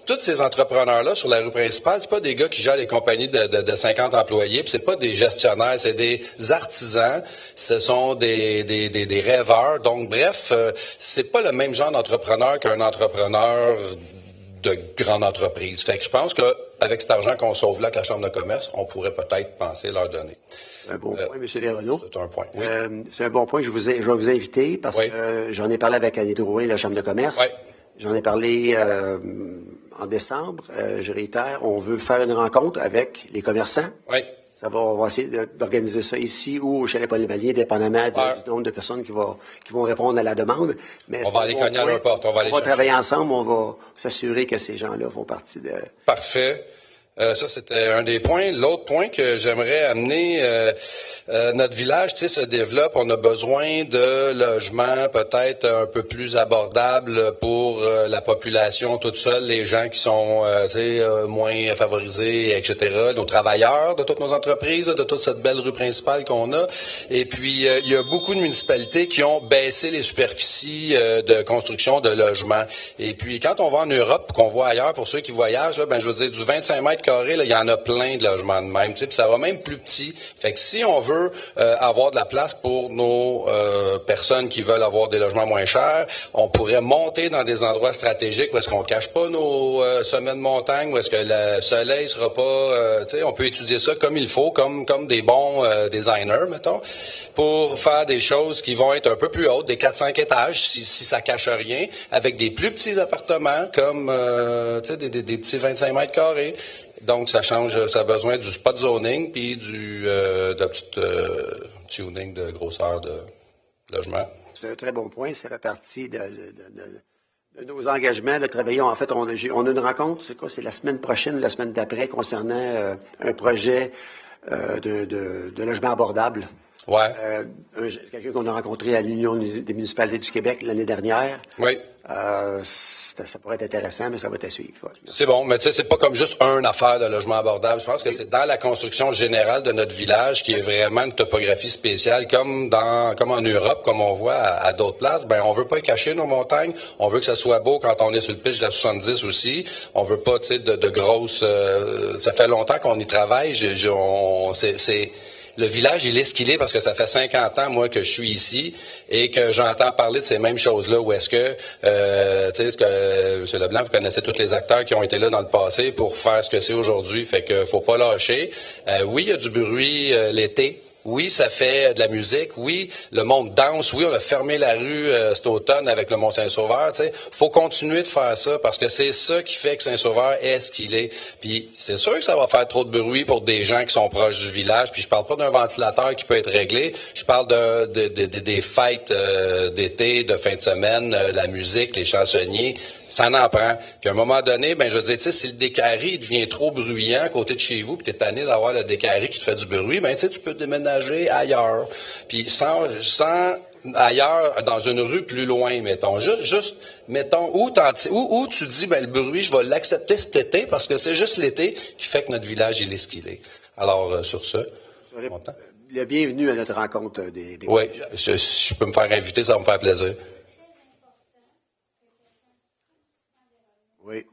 tous ces entrepreneurs-là sur la rue principale, c'est pas des gars qui gèrent les compagnies de 50 employés, puis c'est pas des gestionnaires, c'est des artisans, ce sont des rêveurs. Donc, bref, c'est pas le même genre d'entrepreneur qu'un entrepreneur de grande entreprise. Fait que je pense qu'avec cet argent qu'on sauve là avec la Chambre de commerce, on pourrait peut-être penser leur donner. C'est un bon point, M. Desrenaud. C'est un point, oui. C'est un bon point. Je vais vous inviter parce que j'en ai parlé avec Annie Drouin, la Chambre de commerce. Oui. J'en ai parlé en décembre. Je réitère, on veut faire une rencontre avec les commerçants. Oui. On va essayer d'organiser ça ici ou au Chalet Polyvallier, dépendamment du nombre de personnes qui vont répondre à la demande. Mais on va aller cogner à leur porte. On va travailler ensemble. On va s'assurer que ces gens-là font partie de... Parfait. Ça, c'était un des points. L'autre point que j'aimerais amener, notre village, tu sais, se développe. On a besoin de logements peut-être un peu plus abordables pour la population toute seule, les gens qui sont, tu sais, moins favorisés, etc. Nos travailleurs de toutes nos entreprises, de toute cette belle rue principale qu'on a. Et puis, il y a beaucoup de municipalités qui ont baissé les superficies de construction de logements. Et puis, quand on va en Europe, qu'on voit ailleurs, pour ceux qui voyagent, là, ben, je veux dire, du 25 mètres carrés, là, il y en a plein de logements de même, tu sais, puis ça va même plus petit. Fait que si on veut avoir de la place pour nos personnes qui veulent avoir des logements moins chers, on pourrait monter dans des endroits stratégiques où est-ce qu'on cache pas nos sommets de montagne, où est-ce que le soleil sera pas, tu sais, on peut étudier ça comme il faut, comme des bons designers, mettons, pour faire des choses qui vont être un peu plus hautes, des 4-5 étages, si ça cache rien, avec des plus petits appartements, comme, tu sais, des petits 25 mètres carrés. Donc, ça change, ça a besoin du spot zoning puis de la petite tuning de grosseur de logement. C'est un très bon point. Ça fait partie de nos engagements de travailler. En fait, on a une rencontre, c'est quoi? C'est la semaine prochaine ou la semaine d'après concernant un projet de logement abordable. Ouais. Quelqu'un qu'on a rencontré à l'Union des municipalités du Québec l'année dernière. Oui. Ça pourrait être intéressant, mais ça va être à suivre. Ouais. C'est bon, mais tu sais, c'est pas comme juste une affaire de logement abordable. Je pense que c'est dans la construction générale de notre village qui est vraiment une topographie spéciale, comme en Europe, comme on voit à d'autres places. Ben, on veut pas cacher nos montagnes. On veut que ça soit beau quand on est sur le pitch de la 70 aussi. On veut pas, tu sais, de grosses. Ça fait longtemps qu'on y travaille. Le village, il est ce qu'il est parce que ça fait 50 ans, moi, que je suis ici et que j'entends parler de ces mêmes choses-là où est-ce que, tu sais, M. Leblanc, vous connaissez tous les acteurs qui ont été là dans le passé pour faire ce que c'est aujourd'hui, fait que faut pas lâcher. Oui, il y a du bruit l'été. Oui, ça fait de la musique. Oui, le monde danse. Oui, on a fermé la rue cet automne avec le Mont-Saint-Sauveur. Tu sais, faut continuer de faire ça parce que c'est ça qui fait que Saint-Sauveur est ce qu'il est. Puis c'est sûr que ça va faire trop de bruit pour des gens qui sont proches du village. Puis je parle pas d'un ventilateur qui peut être réglé. Je parle des fêtes d'été, de fin de semaine, la musique, les chansonniers. Ça en prend. Puis à un moment donné, ben je veux dire, tu sais, si le décarré devient trop bruyant à côté de chez vous, puis t'es tanné d'avoir le décarré qui te fait du bruit, ben tu sais, tu peux déménager ailleurs. Puis sans ailleurs, dans une rue plus loin, mettons. Juste mettons, où tu dis, ben le bruit, je vais l'accepter cet été, parce que c'est juste l'été qui fait que notre village, il est ce qu'il est. Alors, sur ce, content. Bienvenue à notre rencontre des oui, je peux me faire inviter, ça va me faire plaisir. Oui.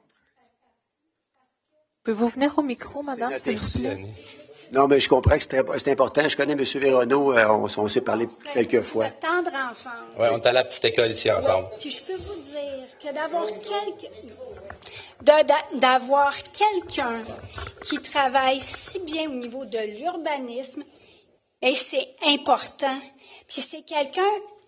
Pouvez-vous venir au micro, madame, s'il vous plaît? Non, mais je comprends que c'est important. Je connais M. Véronneau, on s'est parlé quelques fois. Tendre enfance. Oui, on est à la petite école ici ensemble. Puis je peux vous dire que d'avoir quelqu'un qui travaille si bien au niveau de l'urbanisme, et c'est important. Puis c'est quelqu'un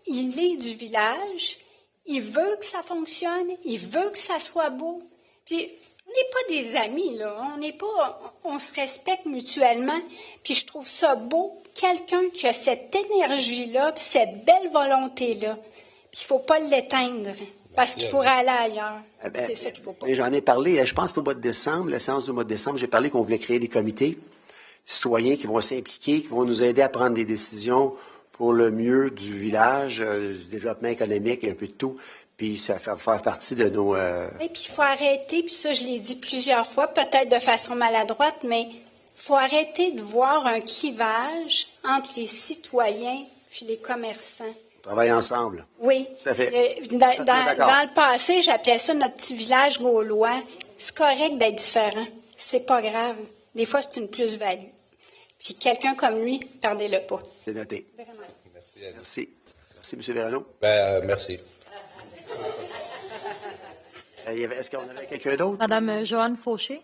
il est du village, il veut que ça fonctionne, il veut que ça soit beau. Puis, on n'est pas des amis, là. On se respecte mutuellement. Puis, je trouve ça beau, quelqu'un qui a cette énergie-là, puis cette belle volonté-là. Puis, il ne faut pas l'éteindre, parce qu'il pourrait aller ailleurs. C'est ça qu'il ne faut pas. J'en ai parlé, je pense, au mois de décembre, la séance du mois de décembre, j'ai parlé qu'on voulait créer des comités citoyens qui vont s'impliquer, qui vont nous aider à prendre des décisions pour le mieux du village, du développement économique et un peu de tout. Puis ça va faire partie de nos... Et puis il faut arrêter, puis ça je l'ai dit plusieurs fois, peut-être de façon maladroite, mais il faut arrêter de voir un clivage entre les citoyens puis les commerçants. On travaille ensemble. Oui. Tout à fait. Dans le passé, j'appelais ça notre petit village gaulois. C'est correct d'être différent. C'est pas grave. Des fois, c'est une plus-value. Puis quelqu'un comme lui, perdez-le pas. C'est noté. Vraiment. Merci. Merci, M. Verano. Merci. Est-ce qu'on avait quelqu'un d'autre? Madame Joanne Fauché.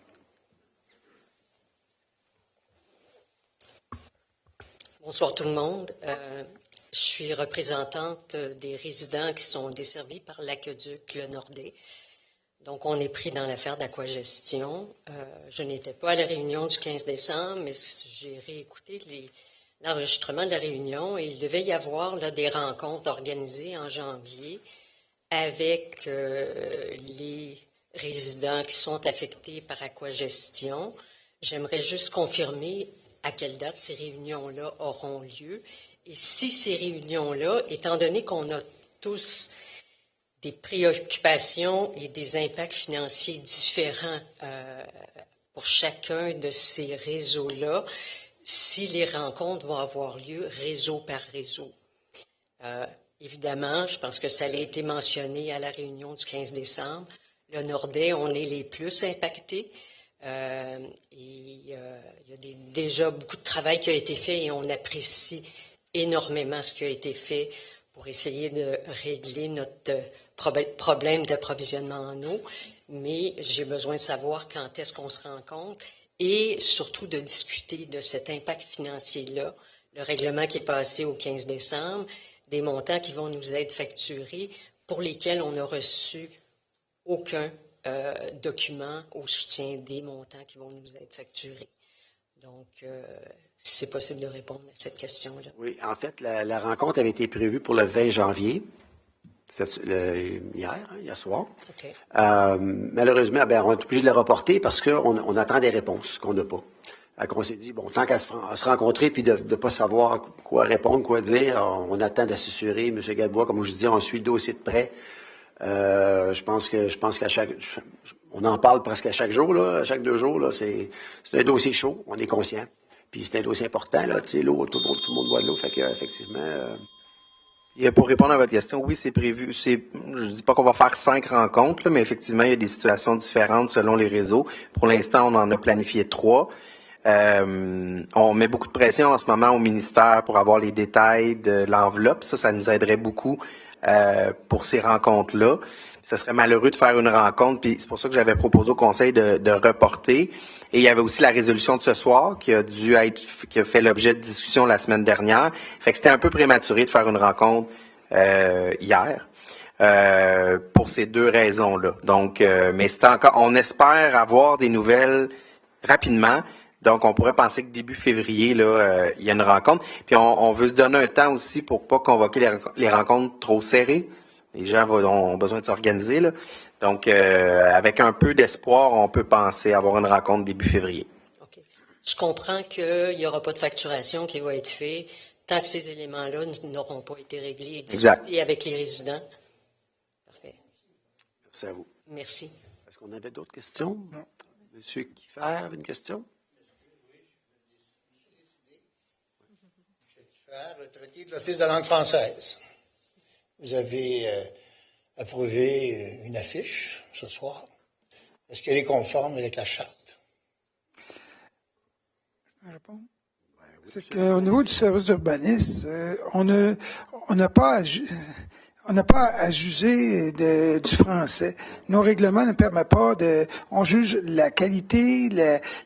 Bonsoir tout le monde. Je suis représentante des résidents qui sont desservis par l'aqueduc Le Nordais. Donc, on est pris dans l'affaire d'aquagestion. Je n'étais pas à la réunion du 15 décembre, mais j'ai réécouté l'enregistrement de la réunion et il devait y avoir là, des rencontres organisées en janvier avec les résidents qui sont affectés par aquagestion. J'aimerais juste confirmer à quelle date ces réunions-là auront lieu. Et si ces réunions-là, étant donné qu'on a tous des préoccupations et des impacts financiers différents pour chacun de ces réseaux-là, si les rencontres vont avoir lieu réseau par réseau. Évidemment, je pense que ça a été mentionné à la réunion du 15 décembre. Le Nordais, on est les plus impactés. Il y a déjà beaucoup de travail qui a été fait et on apprécie énormément ce qui a été fait pour essayer de régler notre problème d'approvisionnement en eau. Mais j'ai besoin de savoir quand est-ce qu'on se rencontre et surtout de discuter de cet impact financier-là, le règlement qui est passé au 15 décembre, des montants qui vont nous être facturés pour lesquels on n'a reçu aucun document au soutien des montants qui vont nous être facturés. Donc, si c'est possible de répondre à cette question-là. Oui, en fait, la rencontre avait été prévue pour le 20 janvier, hier soir. Okay. Malheureusement, on est obligé de la reporter parce qu'on attend des réponses qu'on n'a pas. On s'est dit, bon, tant qu'à se rencontrer puis de ne pas savoir quoi répondre, quoi dire, on attend d'assurer. M. Gadebois, comme je dis, on suit le dossier de près. Je pense qu'à on en parle presque à chaque jour, là, à chaque 2 jours, là, c'est un dossier chaud, on est conscient. Puis c'est un dossier important, là, tu sais, l'eau, tout le monde boit de l'eau, fait qu'effectivement... Pour répondre à votre question, oui, c'est prévu. Je dis pas qu'on va faire 5 rencontres, là, mais effectivement, il y a des situations différentes selon les réseaux. Pour l'instant, on en a planifié 3. On met beaucoup de pression en ce moment au ministère pour avoir les détails de l'enveloppe. Ça nous aiderait beaucoup pour ces rencontres-là. Ça serait malheureux de faire une rencontre, puis c'est pour ça que j'avais proposé au Conseil de reporter. Et il y avait aussi la résolution de ce soir qui a fait l'objet de discussion la semaine dernière. Fait que c'était un peu prématuré de faire une rencontre hier pour ces 2 raisons-là. Donc, mais c'est encore, on espère avoir des nouvelles rapidement. Donc, on pourrait penser que début février, là, il y a une rencontre. Puis, on veut se donner un temps aussi pour pas convoquer les rencontres trop serrées. Les gens ont besoin de s'organiser, là. Donc, avec un peu d'espoir, on peut penser avoir une rencontre début février. OK. Je comprends qu'il n'y aura pas de facturation qui va être faite tant que ces éléments-là n'auront pas été réglés et discutés avec les résidents. Parfait. Merci à vous. Merci. Est-ce qu'on avait d'autres questions? Non. Monsieur Kiffer avait une question? Retraité de l'Office de langue française. Vous avez approuvé une affiche ce soir. Est-ce qu'elle est conforme avec la charte? Je vais répondre. C'est qu'au niveau du service d'urbanisme, on n'a pas On n'a pas à juger du français. Nos règlements ne permettent pas de... On juge la qualité,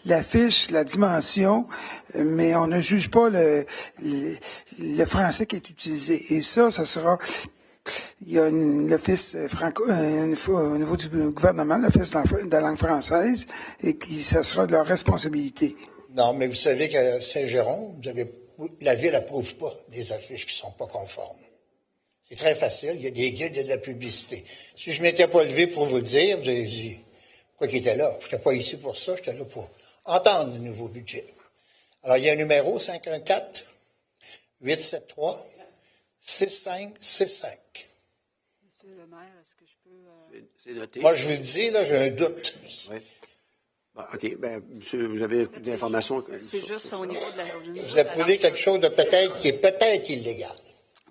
la fiche, la dimension, mais on ne juge pas le français qui est utilisé. Et ça sera... Il y a l'Office au niveau du gouvernement, l'Office de la langue française, et ça sera de leur responsabilité. Non, mais vous savez qu'à Saint-Jérôme, la Ville n'approuve pas des affiches qui ne sont pas conformes. C'est très facile. Il y a des guides, il y a de la publicité. Si je ne m'étais pas levé pour vous le dire, vous avez dit, pourquoi qu'il était là? Je n'étais pas ici pour ça, j'étais là pour entendre le nouveau budget. Alors, il y a un numéro 514-873-6565. Monsieur le maire, est-ce que je peux... C'est noté. Moi, je vous le dis, là, j'ai un doute. Oui. Bon, OK. Ben, monsieur, vous avez des informations? C'est juste au niveau de la... Vous approuvez quelque chose de qui est peut-être illégal.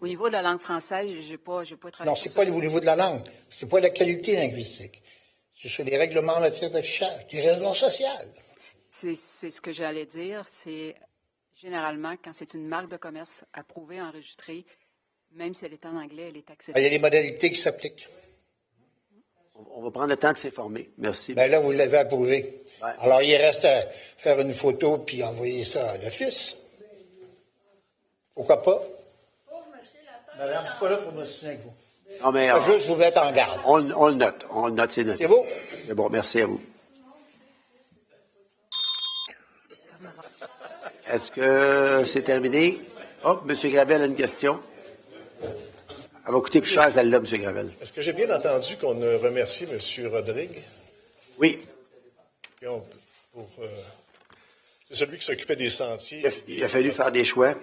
Au niveau de la langue française, j'ai pas travaillé. Non, c'est pas au niveau de la langue. C'est pas la qualité linguistique. C'est sur les règlements en matière d'affichage, des raisons sociales. C'est ce que j'allais dire. C'est généralement, quand c'est une marque de commerce approuvée, enregistrée, même si elle est en anglais, elle est acceptée. Il y a des modalités qui s'appliquent. On va prendre le temps de s'informer. Merci. Bien là, vous l'avez approuvé. Ouais. Alors, il reste à faire une photo puis envoyer ça à l'office. Pourquoi pas? Madame, je suis pas là pour me souvenir avec vous. Non, mais, juste vous mettre en garde. On le note. On le note, c'est noté. C'est beau? C'est bon, merci à vous. Est-ce que c'est terminé? Oh, M. Gravel a une question. Elle va coûter plus cher, celle-là, M. Gravel. Est-ce que j'ai bien entendu qu'on remercie M. Rodrigue? Oui. C'est celui qui s'occupait des sentiers. Il a fallu faire des choix.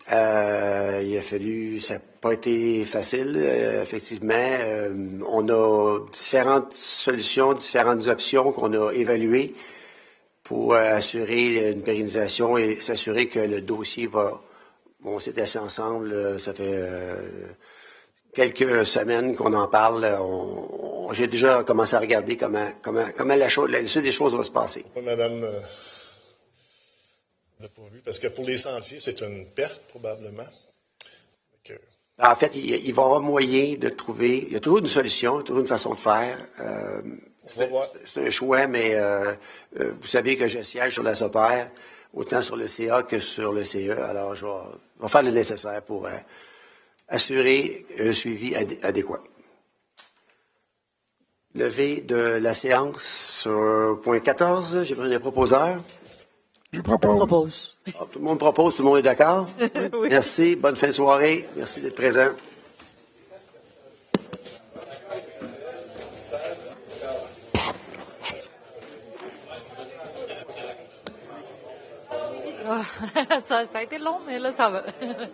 Ça n'a pas été facile, effectivement. On a différentes solutions, différentes options qu'on a évaluées pour assurer une pérennisation et s'assurer que le dossier va... On s'est assis ensemble, ça fait quelques semaines qu'on en parle. J'ai déjà commencé à regarder comment la suite des choses va se passer. Oui, madame... Parce que pour les sentiers, c'est une perte, probablement. En fait, il va y avoir moyen de trouver... Il y a toujours une solution, toujours une façon de faire. C'est un choix, mais vous savez que je siège sur la SOPER, autant sur le CA que sur le CE. Alors, je vais faire le nécessaire pour assurer un suivi adéquat. Levée de la séance sur point 14. J'ai pris un proposeur. Je propose. Tout le monde propose, tout le monde est d'accord? Oui. Merci, bonne fin de soirée. Merci d'être présent. Ça a été long, mais là, ça va.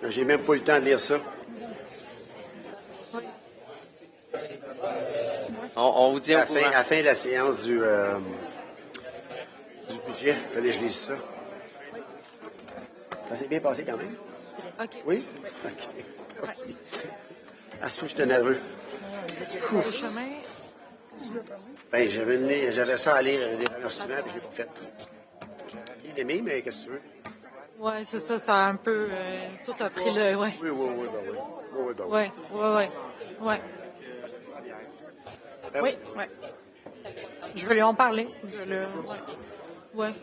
J'ai même pas eu le temps de lire ça. On vous dit à la fin de la séance du budget, il fallait que je lise ça. Ça s'est bien passé quand même? OK. Oui? OK. Merci. Ah, c'est que j'étais nerveux. Au chemin. Ben, j'avais ça à lire, des remerciements, puis je ne l'ai pas fait. J'aurais bien aimé, mais qu'est-ce que tu veux? Oui, c'est ça, ça a un peu... tout a pris le... Ouais. Oui, ben oui. Oui. Oui. Je vais lui en parler. Ouais.